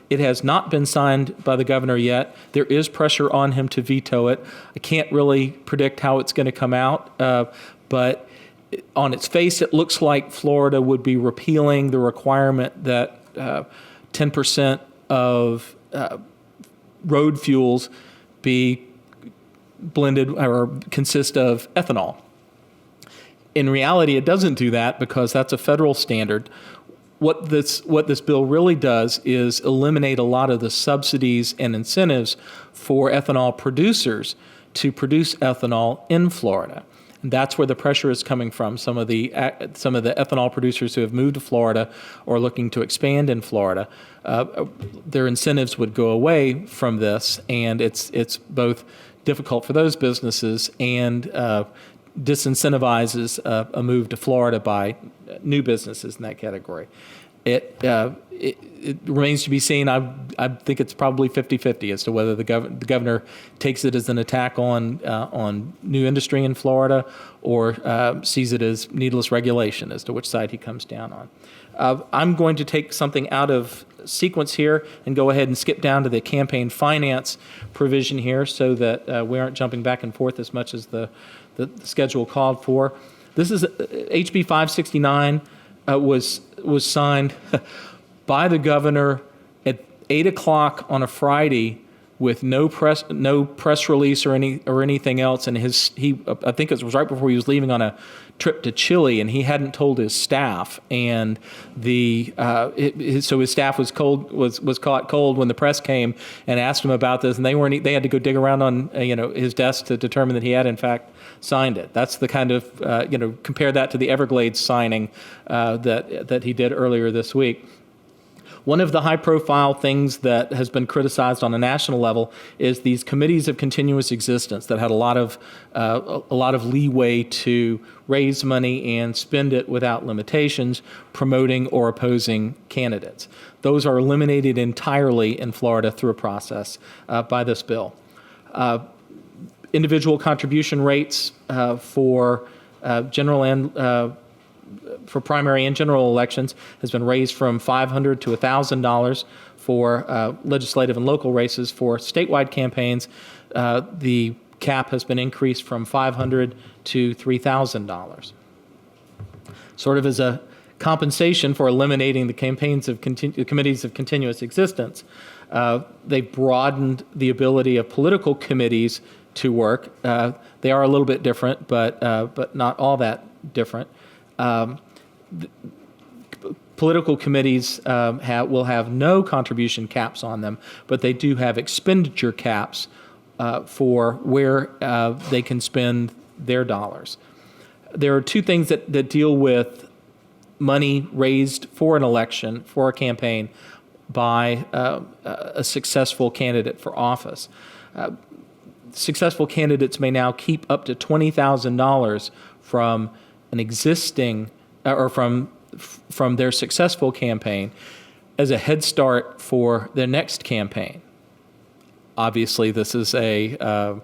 It has not been signed by the governor yet. There is pressure on him to veto it. I can't really predict how it's going to come out, but on its face, it looks like Florida would be repealing the requirement that 10% of road fuels be blended or consist of ethanol. In reality, it doesn't do that because that's a federal standard. What this bill really does is eliminate a lot of the subsidies and incentives for ethanol producers to produce ethanol in Florida. And that's where the pressure is coming from. Some of the ethanol producers who have moved to Florida or looking to expand in Florida, their incentives would go away from this, and it's both difficult for those businesses and disincentivizes a move to Florida by new businesses in that category. It remains to be seen. I think it's probably 50-50 as to whether the governor takes it as an attack on new industry in Florida or sees it as needless regulation, as to which side he comes down on. I'm going to take something out of sequence here and go ahead and skip down to the campaign finance provision here so that we aren't jumping back and forth as much as the schedule called for. This is HB 569 was signed by the governor at 8 o'clock on a Friday with no press release or anything else. And I think it was right before he was leaving on a trip to Chile, and he hadn't told his staff. And so his staff was caught cold when the press came and asked him about this, and they had to go dig around on his desk to determine that he had in fact signed it. That's the kind of compare that to the Everglades signing that he did earlier this week. One of the high-profile things that has been criticized on a national level is these committees of continuous existence that had a lot of leeway to raise money and spend it without limitations, promoting or opposing candidates. Those are eliminated entirely in Florida through a process by this bill. Individual contribution rates for general and for primary and general elections has been raised from $500 to $1,000 for legislative and local races. For statewide campaigns, the cap has been increased from $500 to $3,000. Sort of as a compensation for eliminating the committees of continuous existence, they broadened the ability of political committees to work. They are a little bit different, but not all that different. Political committees will have no contribution caps on them, but they do have expenditure caps for where they can spend their dollars. There are two things that deal with money raised for an election, for a campaign, by a successful candidate for office. Successful candidates may now keep up to $20,000 from an existing or from their successful campaign as a head start for their next campaign. Obviously, this is an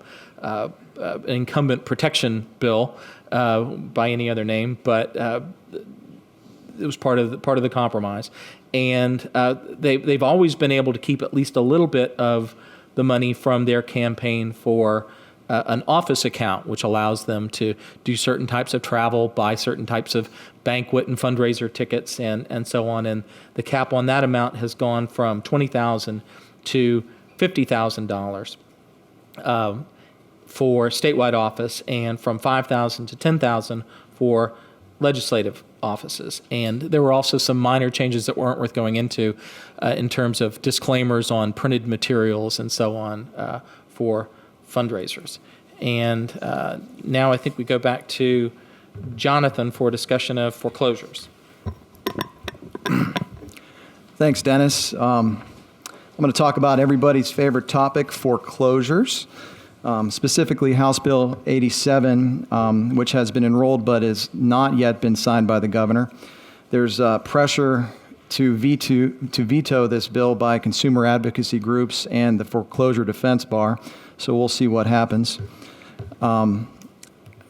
incumbent protection bill by any other name, but it was part of the compromise, and they've always been able to keep at least a little bit of the money from their campaign for an office account, which allows them to do certain types of travel, buy certain types of banquet and fundraiser tickets, and so on. And the cap on that amount has gone from $20,000 to $50,000 for statewide office, and from $5,000 to $10,000 for legislative offices. And there were also some minor changes that weren't worth going into in terms of disclaimers on printed materials and so on for fundraisers. And now I think we go back to Jonathan for a discussion of foreclosures. Thanks, Dennis. I'm going to talk about everybody's favorite topic, foreclosures, specifically House Bill 87, which has been enrolled but has not yet been signed by the governor. There's pressure to veto this bill by consumer advocacy groups and the Foreclosure Defense Bar, so we'll see what happens.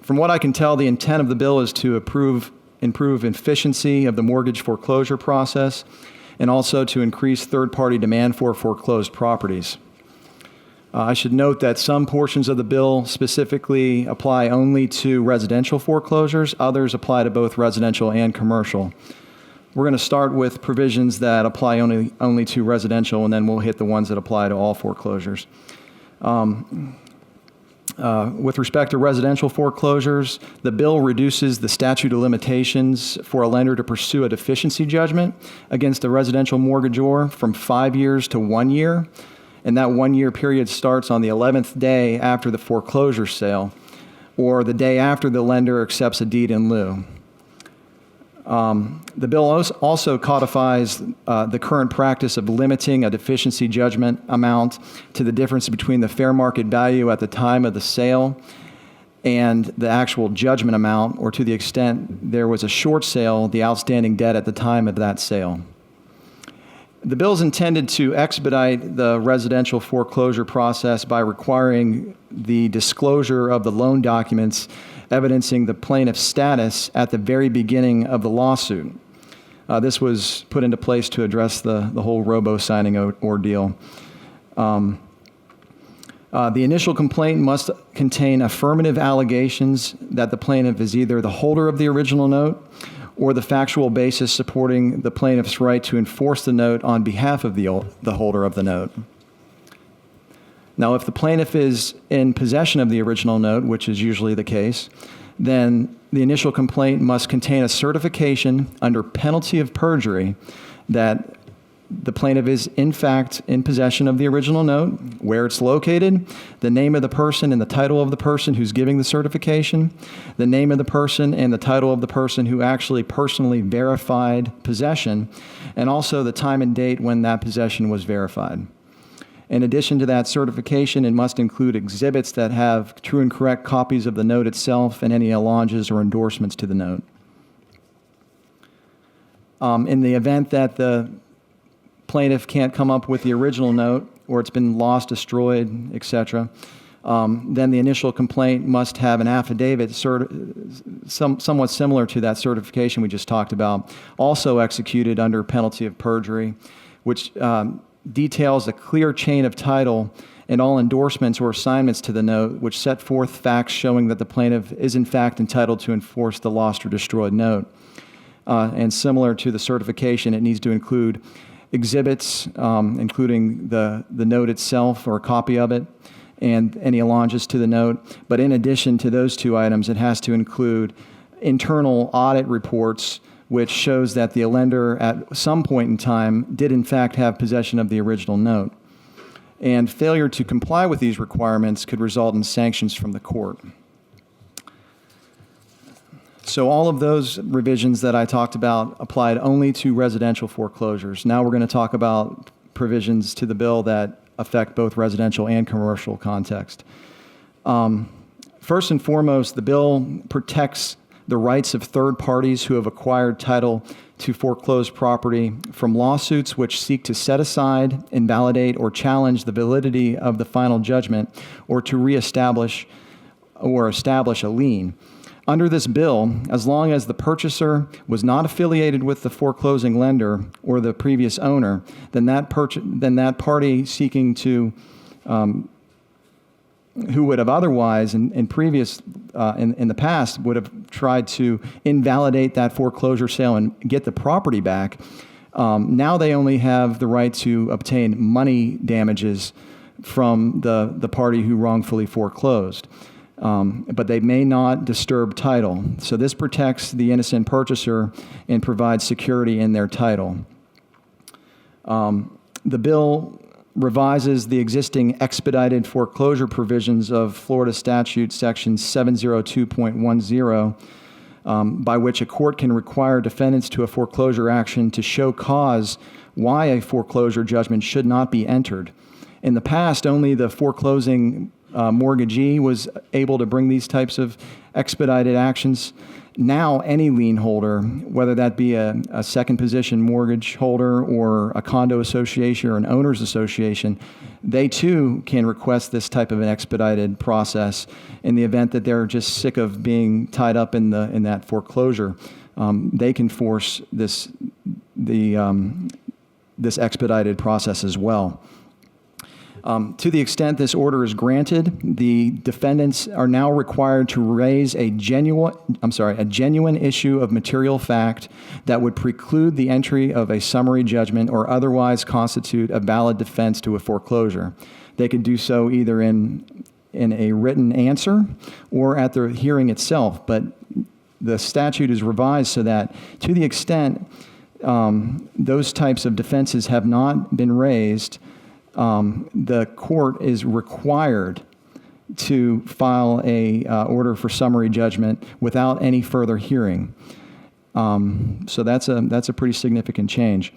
From what I can tell, the intent of the bill is to improve efficiency of the mortgage foreclosure process and also to increase third-party demand for foreclosed properties. I should note that some portions of the bill specifically apply only to residential foreclosures. Others apply to both residential and commercial. We're going to start with provisions that apply only to residential, and then we'll hit the ones that apply to all foreclosures. With respect to residential foreclosures, the bill reduces the statute of limitations for a lender to pursue a deficiency judgment against a residential mortgagor from 5 years to 1 year. And that 1 year period starts on the 11th day after the foreclosure sale or the day after the lender accepts a deed in lieu. The bill also codifies the current practice of limiting a deficiency judgment amount to the difference between the fair market value at the time of the sale and the actual judgment amount, or to the extent there was a short sale, the outstanding debt at the time of that sale. The bill is intended to expedite the residential foreclosure process by requiring the disclosure of the loan documents evidencing the plaintiff's status at the very beginning of the lawsuit. This was put into place to address the whole robo-signing ordeal. The initial complaint must contain affirmative allegations that the plaintiff is either the holder of the original note or the factual basis supporting the plaintiff's right to enforce the note on behalf of the holder of the note. Now, if the plaintiff is in possession of the original note, which is usually the case, then the initial complaint must contain a certification under penalty of perjury that the plaintiff is in fact in possession of the original note, where it's located, the name of the person and the title of the person who's giving the certification, the name of the person and the title of the person who actually personally verified possession, and also the time and date when that possession was verified. In addition to that certification, it must include exhibits that have true and correct copies of the note itself and any allonges or endorsements to the note. In the event that the plaintiff can't come up with the original note, or it's been lost, destroyed, etc., then the initial complaint must have an affidavit somewhat similar to that certification we just talked about, also executed under penalty of perjury, which details a clear chain of title and all endorsements or assignments to the note, which set forth facts showing that the plaintiff is in fact entitled to enforce the lost or destroyed note. And similar to the certification, it needs to include exhibits, including the note itself or a copy of it, and any allonges to the note. But in addition to those two items, it has to include internal audit reports, which shows that the lender at some point in time did in fact have possession of the original note. And failure to comply with these requirements could result in sanctions from the court. So all of those revisions that I talked about applied only to residential foreclosures. Now we're going to talk about provisions to the bill that affect both residential and commercial context. First and foremost, the bill protects the rights of third parties who have acquired title to foreclosed property from lawsuits which seek to set aside, invalidate, or challenge the validity of the final judgment or to reestablish or establish a lien. Under this bill, as long as the purchaser was not affiliated with the foreclosing lender or the previous owner, then that party seeking to who would have otherwise in the past would have tried to invalidate that foreclosure sale and get the property back. Now they only have the right to obtain money damages from the party who wrongfully foreclosed. But they may not disturb title. So this protects the innocent purchaser and provides security in their title. The bill revises the existing expedited foreclosure provisions of Florida Statute Section 702.10, by which a court can require defendants to a foreclosure action to show cause why a foreclosure judgment should not be entered. In the past, only the foreclosing mortgagee was able to bring these types of expedited actions. Now, any lien holder, whether that be a second position mortgage holder or a condo association or an owners association, they too can request this type of an expedited process in the event that they're just sick of being tied up in that foreclosure. They can force this expedited process as well. To the extent this order is granted, the defendants are now required to raise a genuine issue of material fact that would preclude the entry of a summary judgment or otherwise constitute a valid defense to a foreclosure. They could do so either in a written answer or at the hearing itself, but the statute is revised so that to the extent those types of defenses have not been raised, the court is required to file a order for summary judgment without any further hearing. So that's a pretty significant change.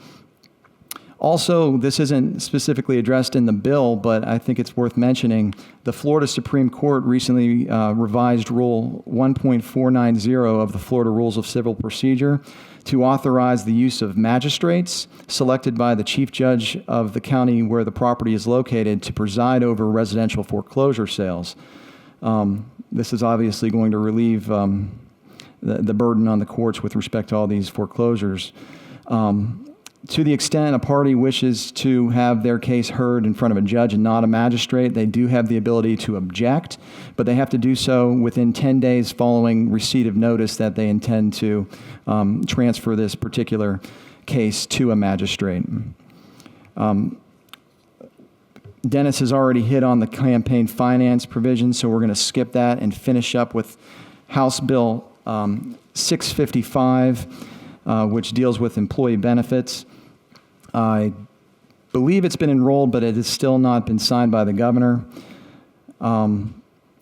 Also, this isn't specifically addressed in the bill, but I think it's worth mentioning. The Florida Supreme Court recently revised Rule 1.490 of the Florida Rules of Civil Procedure to authorize the use of magistrates selected by the chief judge of the county where the property is located to preside over residential foreclosure sales. This is obviously going to relieve the burden on the courts with respect to all these foreclosures. To the extent a party wishes to have their case heard in front of a judge and not a magistrate, they do have the ability to object, but they have to do so within 10 days following receipt of notice that they intend to transfer this particular case to a magistrate. Dennis has already hit on the campaign finance provision, so we're going to skip that and finish up with House Bill 655, which deals with employee benefits. I believe it's been enrolled, but it has still not been signed by the governor. The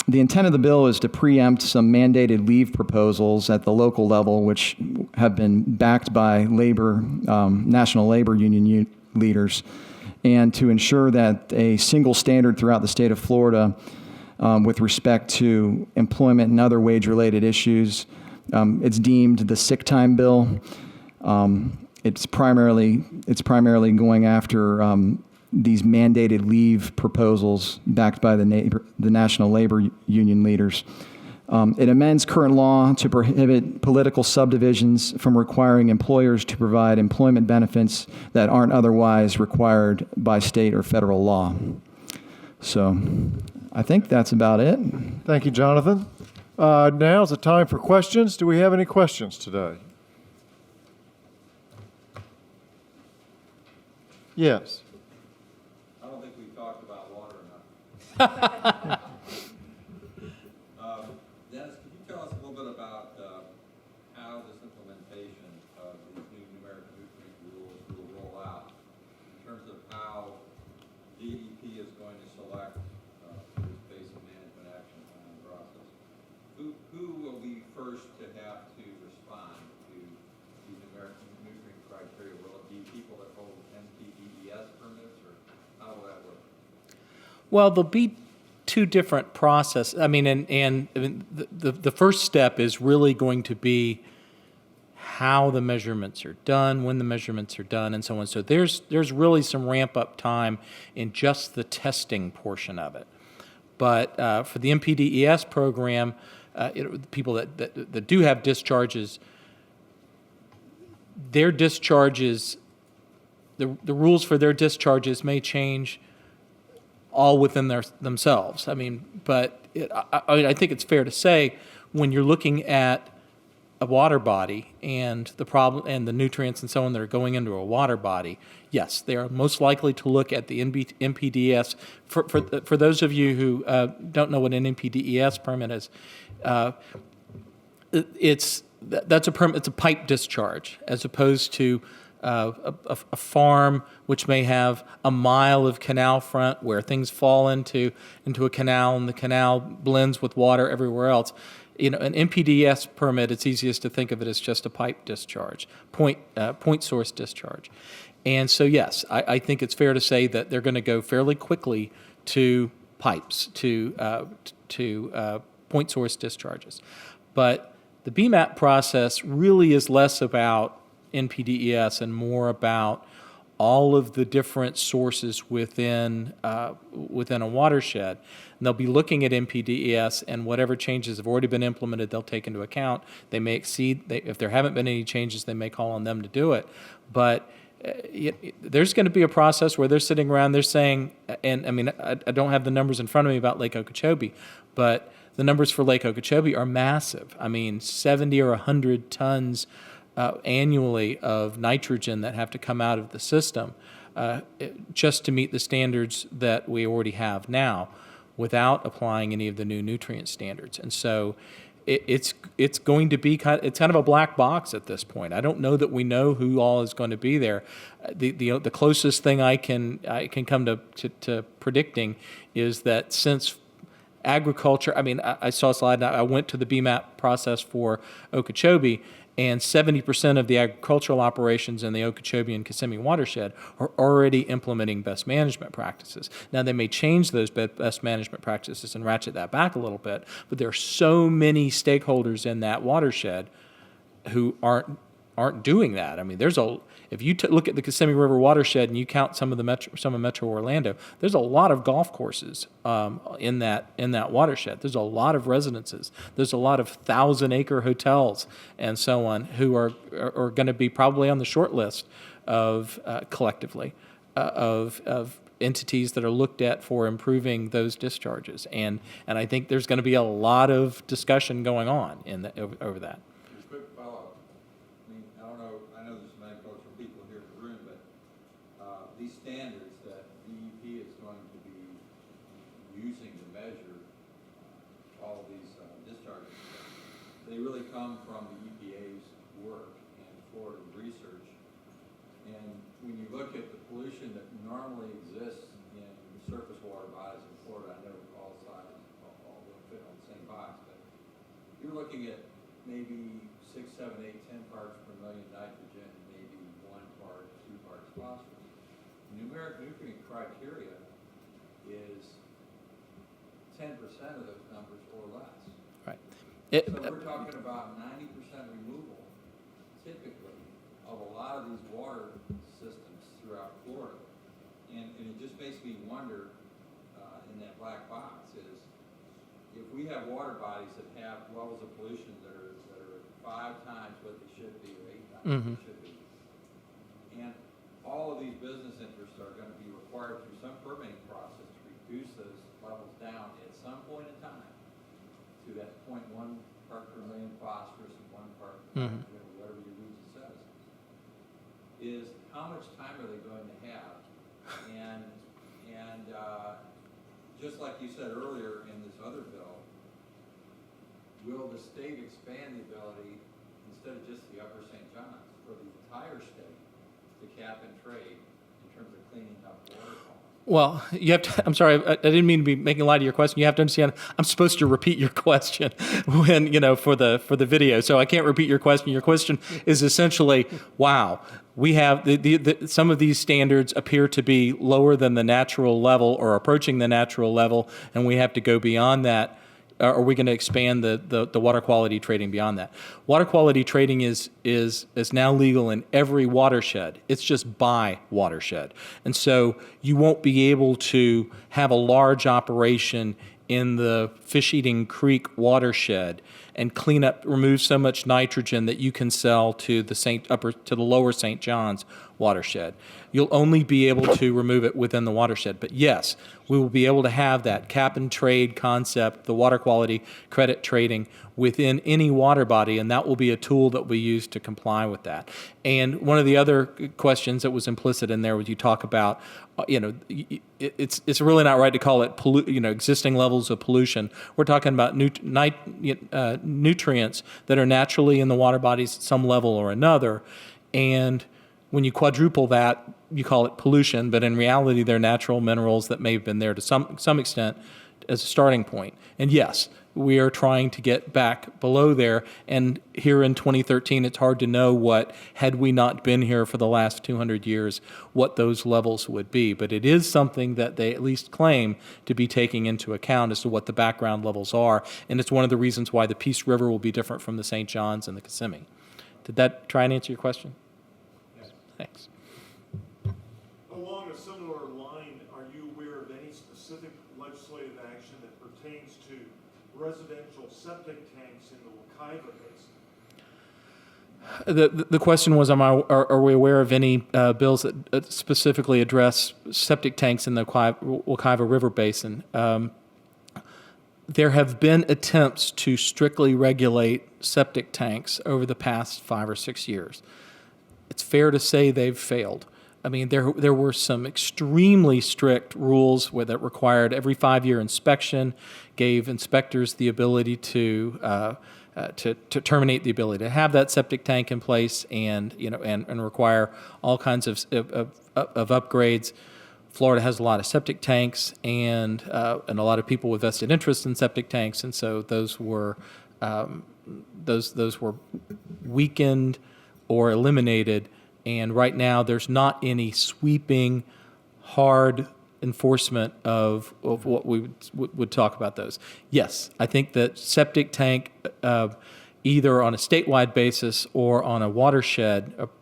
intent of the bill is to preempt some mandated leave proposals at the local level, which have been backed by national labor union leaders, and to ensure that a single standard throughout the state of Florida with respect to employment and other wage-related issues. It's deemed the sick time bill. It's primarily going after these mandated leave proposals backed by the national labor union leaders. It amends current law to prohibit political subdivisions from requiring employers to provide employment benefits that aren't otherwise required by state or federal law. So I think that's about it. Thank you, Jonathan. Now is the time for questions. Do we have any questions today? Yes. I don't think we've talked about water enough. Dennis, could you tell us a little bit about how this implementation of these new numeric nutrient rules will roll out in terms of how DEP is going to select this basic management action plan process? Who will be first to have to respond to these numeric nutrient criteria? Will it be people that hold NPDES permits, or how will that work? Well, there'll be two different processes. I mean, the first step is really going to be how the measurements are done, when the measurements are done, and so on. So there's really some ramp up time in just the testing portion of it. But for the NPDES program, people that do have discharges, their discharges, the rules for their discharges may change all within themselves. I mean, but I think it's fair to say when you're looking at a water body and the problem and the nutrients and so on that are going into a water body, yes, they are most likely to look at the NPDES. For those of you who don't know what an NPDES permit is, it's a pipe discharge as opposed to a farm which may have a mile of canal front where things fall into a canal and the canal blends with water everywhere else. You know, an NPDES permit, it's easiest to think of it as just a pipe discharge, point source discharge. And so, yes, I think it's fair to say that they're going to go fairly quickly to pipes, to point source discharges. But The BMAP process really is less about NPDES and more about all of the different sources within a watershed. And they'll be looking at NPDES, and whatever changes have already been implemented, they'll take into account. They may exceed, if there haven't been any changes, they may call on them to do it. But there's going to be a process where they're sitting around, they're saying, and I mean, I don't have the numbers in front of me about Lake Okeechobee, but the numbers for Lake Okeechobee are massive. I mean, 70 or 100 tons annually of nitrogen that have to come out of the system just to meet the standards that we already have now without applying any of the new nutrient standards. And so it's going to be kind of a black box at this point. I don't know that we know who all is going to be there. The closest thing I can come to predicting is that since agriculture, I mean, I saw a slide, I went to the BMAP process for Okeechobee, and 70% of the agricultural operations in the Okeechobee and Kissimmee watershed are already implementing best management practices. Now, they may change those best management practices and ratchet that back a little bit, but there are so many stakeholders in that watershed who aren't doing that. I mean, if you look at the Kissimmee River watershed and you count some of Metro Orlando, there's a lot of golf courses in that watershed. There's a lot of residences. There's a lot of 1,000-acre hotels and so on who are going to be probably on the short list of collectively of entities that are looked at for improving those discharges. And I think there's going to be a lot of discussion going on over that. Quick follow-up. I mean, I don't know, I know there's some agricultural people here in the room, but these standards that DEP is going to be using to measure all of these discharges, they really come from the EPA's work and Florida research. And when you look at the pollution that normally exists in surface water bodies in Florida, I know all sizes all don't fit on the same box, but you're looking at maybe 6, 7, 8, 10 parts per million nitrogen, maybe 1 part, 2 parts phosphorus. Numeric nutrient criteria is 10% of those numbers or less. Right. So we're talking about 90% removal, typically, of a lot of these water systems throughout Florida. And it just makes me wonder, in that black box, is if we have water bodies that have levels of pollution that are 5 times what they should be or 8 times what they should be, and all of these business interests are going to be required through some permitting process to reduce those levels down at some point in time to that 0.1 part per million phosphorus and 1 part per million, whatever your region says, is how much time are they going to have? And just like you said earlier in this other bill, will the state expand the ability, instead of just the upper St. John's, for the entire state to cap and trade in terms of cleaning up water quality? Well, you have to, I'm sorry, I didn't mean to be making light of your question. You have to understand, I'm supposed to repeat your question when, for the video. So I can't repeat your question. Your question is essentially, wow, we have some of these standards appear to be lower than the natural level or approaching the natural level, and we have to go beyond that. Are we going to expand the water quality trading beyond that? Water quality trading is now legal in every watershed. It's just by watershed. And so you won't be able to have a large operation in the Fish-Eating Creek watershed and remove so much nitrogen that you can sell to the lower St. John's watershed. You'll only be able to remove it within the watershed. But yes, we will be able to have that cap and trade concept, the water quality credit trading within any water body, and that will be a tool that we use to comply with that. And one of the other questions that was implicit in there was you talk about, it's really not right to call it existing levels of pollution. We're talking about nutrients that are naturally in the water bodies at some level or another, and when you quadruple that, you call it pollution, but in reality, they're natural minerals that may have been there to some extent as a starting point. And yes, we are trying to get back below there. And here in 2013, it's hard to know what, had we not been here for the last 200 years, what those levels would be. But it is something that they at least claim to be taking into account as to what the background levels are. And it's one of the reasons why the Peace River will be different from the St. John's and the Kissimmee. Did that try and answer your question? Yes. Thanks. Along a similar line, are you aware of any specific legislative action that pertains to residential septic tanks in the Wekiva Basin? The question was, are we aware of any bills that specifically address septic tanks in the Wekiva River Basin? There have been attempts to strictly regulate septic tanks over the past 5 or 6 years. It's fair to say they've failed. I mean, there were some extremely strict rules that required every 5-year inspection, gave inspectors the ability to terminate the ability to have that septic tank in place, and require all kinds of upgrades. Florida has a lot of septic tanks, and a lot of people with vested interest in septic tanks, and so those were weakened or eliminated. And right now, there's not any sweeping, hard enforcement of what we would talk about those. Yes, I think that septic tank, either on a statewide basis or on a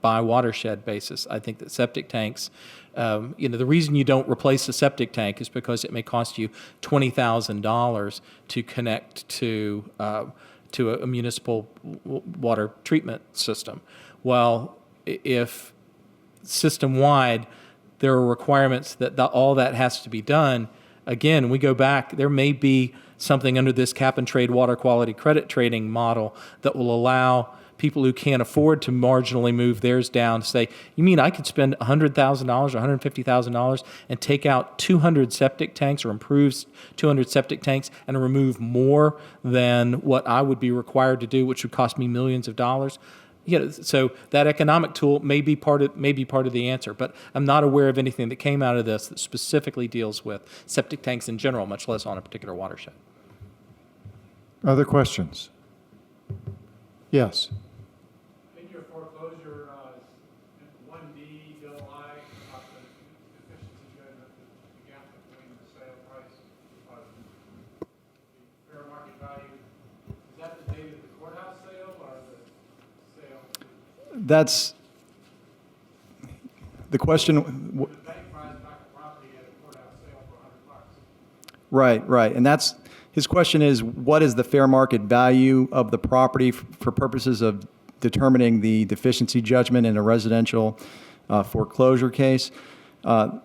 by watershed basis, I think that septic tanks, the reason you don't replace a septic tank is because it may cost you $20,000 to connect to a municipal water treatment system. Well, if system-wide there are requirements that all that has to be done, again, we go back, there may be something under this cap and trade water quality credit trading model that will allow people who can't afford to marginally move theirs down to say, you mean I could spend $100,000 or $150,000 and take out 200 septic tanks or improve 200 septic tanks and remove more than what I would be required to do, which would cost me millions of dollars? So that economic tool may be part of the answer, but I'm not aware of anything that came out of this that specifically deals with septic tanks in general, much less on a particular watershed. Other questions? Yes. In your foreclosure, 1D, Bill I, about the deficiency judgment, the gap between the sale price of the fair market value, is that the date of the courthouse sale or the sale? That's the question. The bank buys back the property at a courthouse sale for $100. Right. And that's his question is, what is the fair market value of the property for purposes of determining the deficiency judgment in a residential foreclosure case? It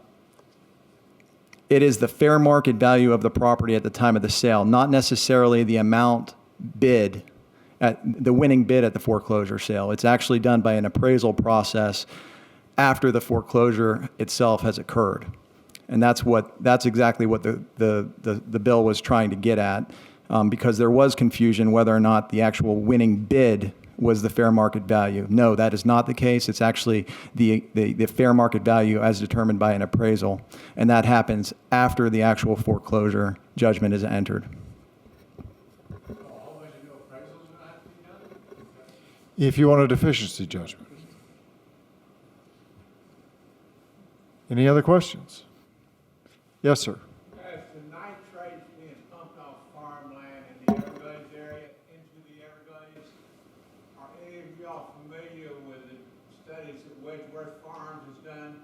is the fair market value of the property at the time of the sale, not necessarily the amount bid at the winning bid at the foreclosure sale. It's actually done by an appraisal process after the foreclosure itself has occurred. And that's exactly what the bill was trying to get at, because there was confusion whether or not the actual winning bid was the fair market value. No, that is not the case. It's actually the fair market value as determined by an appraisal, and that happens after the actual foreclosure judgment is entered. If you want a deficiency judgment. Any other questions? Yes, sir. As the nitrates being pumped off farmland in the Everglades area into the Everglades, are any of y'all familiar with the studies that Wedgeworth Farms has done?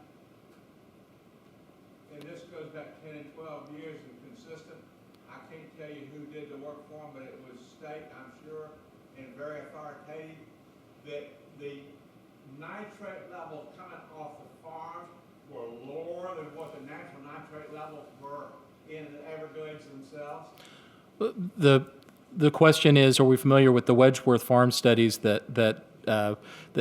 And this goes back 10 and 12 years and consistent. I can't tell you who did the work for them, but it was state, I'm sure, and very authoritative, that the nitrate levels coming off the farms were lower than what the natural nitrate levels were in the Everglades themselves? The question is, are we familiar with the Wedgeworth Farm studies that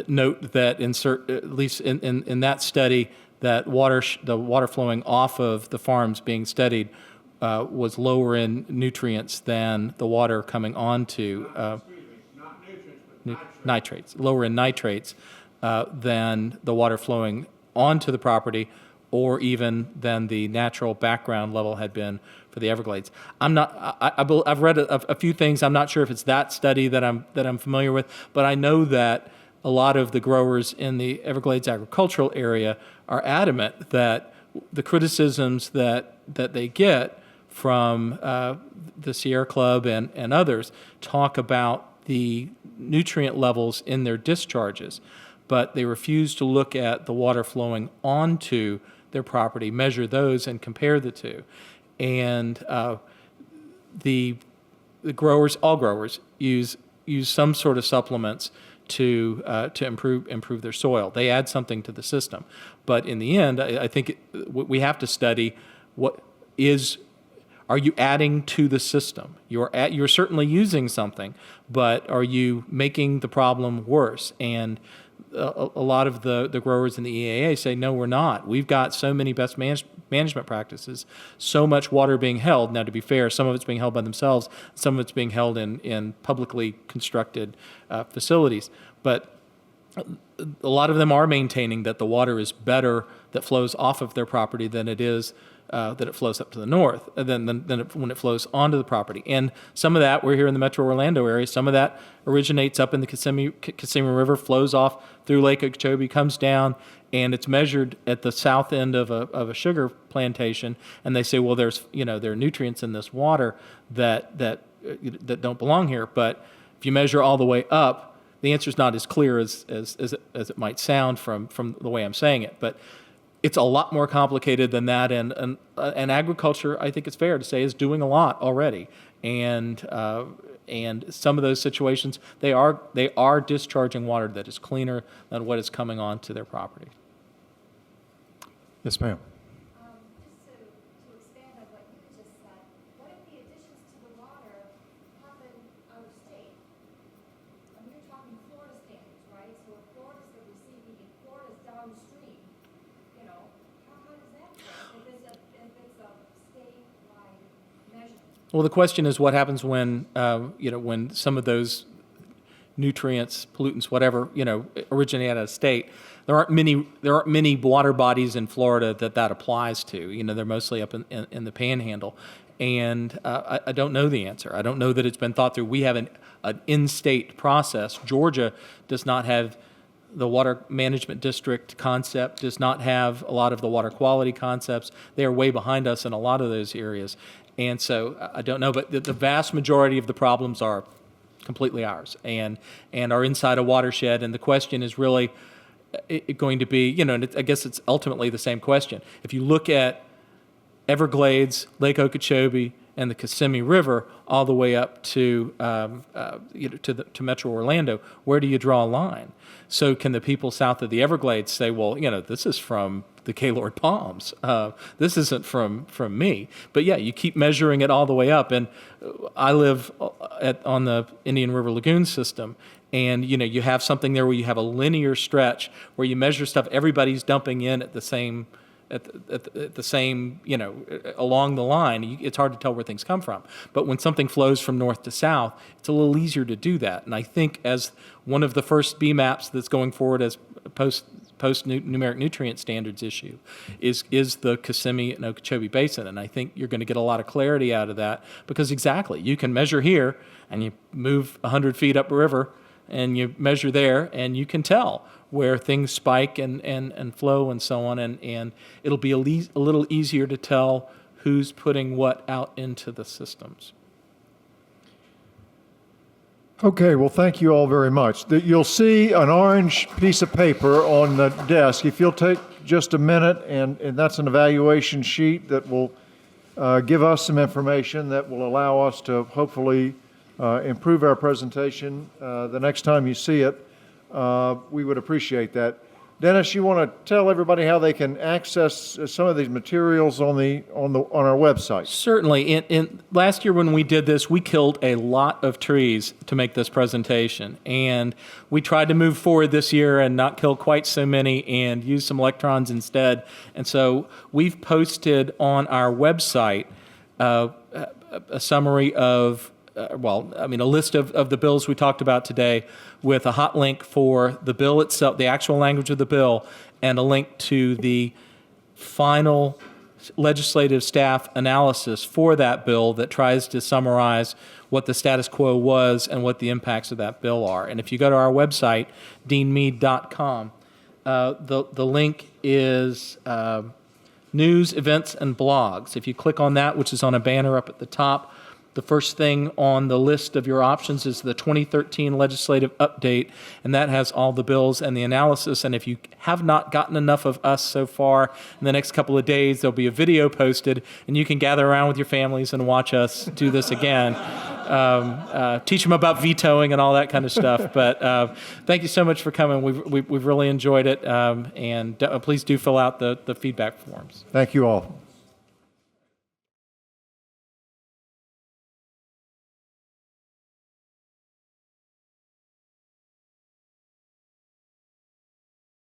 note that at least in that study that the water flowing off of the farms being studied was lower in nutrients than the water coming onto Not nutrients, but nitrates, lower in nitrates than the water flowing onto the property, or even than the natural background level had been for for the Everglades. I've read a few things. I'm not sure if it's that study that I'm familiar with, but I know that a lot of the growers in the Everglades agricultural area are adamant that the criticisms that they get from the Sierra Club and others talk about the nutrient levels in their discharges, but they refuse to look at the water flowing onto their property, measure those, and compare the two. And the growers, all growers, use some sort of supplements to improve their soil. They add something to the system, but in the end, I think we have to study are you adding to the system? You're certainly using something, but are you making the problem worse? And a lot of the growers in the EAA say, no, we're not. We've got so many best management practices, so much water being held. Now, to be fair, some of it's being held by themselves, some of it's being held in publicly constructed facilities. But a lot of them are maintaining that the water is better that flows off of their property than it is that it flows up to the north, when it flows onto the property. And some of that, we're here in the Metro Orlando area, some of that originates up in the Kissimmee River, flows off through Lake Okeechobee, comes down, and it's measured at the south end of a sugar plantation. And they say, well, there are nutrients in this water that don't belong here. But if you measure all the way up, the answer is not as clear as it might sound from the way I'm saying it. But it's a lot more complicated than that, and agriculture, I think it's fair to say, is doing a lot already. And some of those situations, they are discharging water that is cleaner than what is coming onto their property. Yes, ma'am. Just to expand on what you just said, what if the additions to the water happen out of state? I mean, you're talking Florida standards, right? So if Florida's the receiving and Florida's downstream, how does that work if it's a statewide measurement? Well, the question is, what happens when when some of those nutrients, pollutants, whatever, originate out of state? There aren't many water bodies in Florida that applies to. They're mostly up in the Panhandle, and I don't know the answer. I don't know that it's been thought through. We have an in-state process. Georgia does not have the water management district concept, does not have a lot of the water quality concepts. They are way behind us in a lot of those areas. And so I don't know, but the vast majority of the problems are completely ours and are inside a watershed. And the question is really going to be, and I guess it's ultimately the same question. If you look at Everglades, Lake Okeechobee, and the Kissimmee River all the way up to to Metro Orlando, where do you draw a line? So can the people south of the Everglades say, well, this is from the Gaylord Palms. This isn't from me. But yeah, you keep measuring it all the way up. And I live on the Indian River Lagoon system. And, you have something there where you have a linear stretch where you measure stuff. Everybody's dumping in at the same, along the line. It's hard to tell where things come from. But when something flows from north to south, it's a little easier to do that. And I think as one of the first BMAPs that's going forward as post numeric nutrient standards issue is the Kissimmee and Okeechobee Basin. And I think you're going to get a lot of clarity out of that because exactly, you can measure here and you move 100 feet upriver and you measure there and you can tell where things spike and flow and so on. And it'll be a little easier to tell who's putting what out into the systems. Okay, well, thank you all very much. You'll see an orange piece of paper on the desk. If you'll take just a minute, and that's an evaluation sheet that will give us some information that will allow us to hopefully improve our presentation the next time you see it. We would appreciate that. Dennis, you want to tell everybody how they can access some of these materials on our website? Certainly. In last year when we did this, we killed a lot of trees to make this presentation, and we tried to move forward this year and not kill quite so many and use some electrons instead. And so we've posted on our website a summary of a list of the bills we talked about today with a hot link for the bill itself, the actual language of the bill, and a link to the final legislative staff analysis for that bill that tries to summarize what the status quo was and what the impacts of that bill are. And if you go to our website, deanmead.com, the link is news, events, and blogs. If you click on that, which is on a banner up at the top, the first thing on the list of your options is the 2013 legislative update, and that has all the bills and the analysis. And if you have not gotten enough of us so far, in the next couple of days, there'll be a video posted, and you can gather around with your families and watch us do this again. Teach them about vetoing and all that kind of stuff. But thank you so much for coming. We've really enjoyed it, and please do fill out the feedback forms. Thank you all.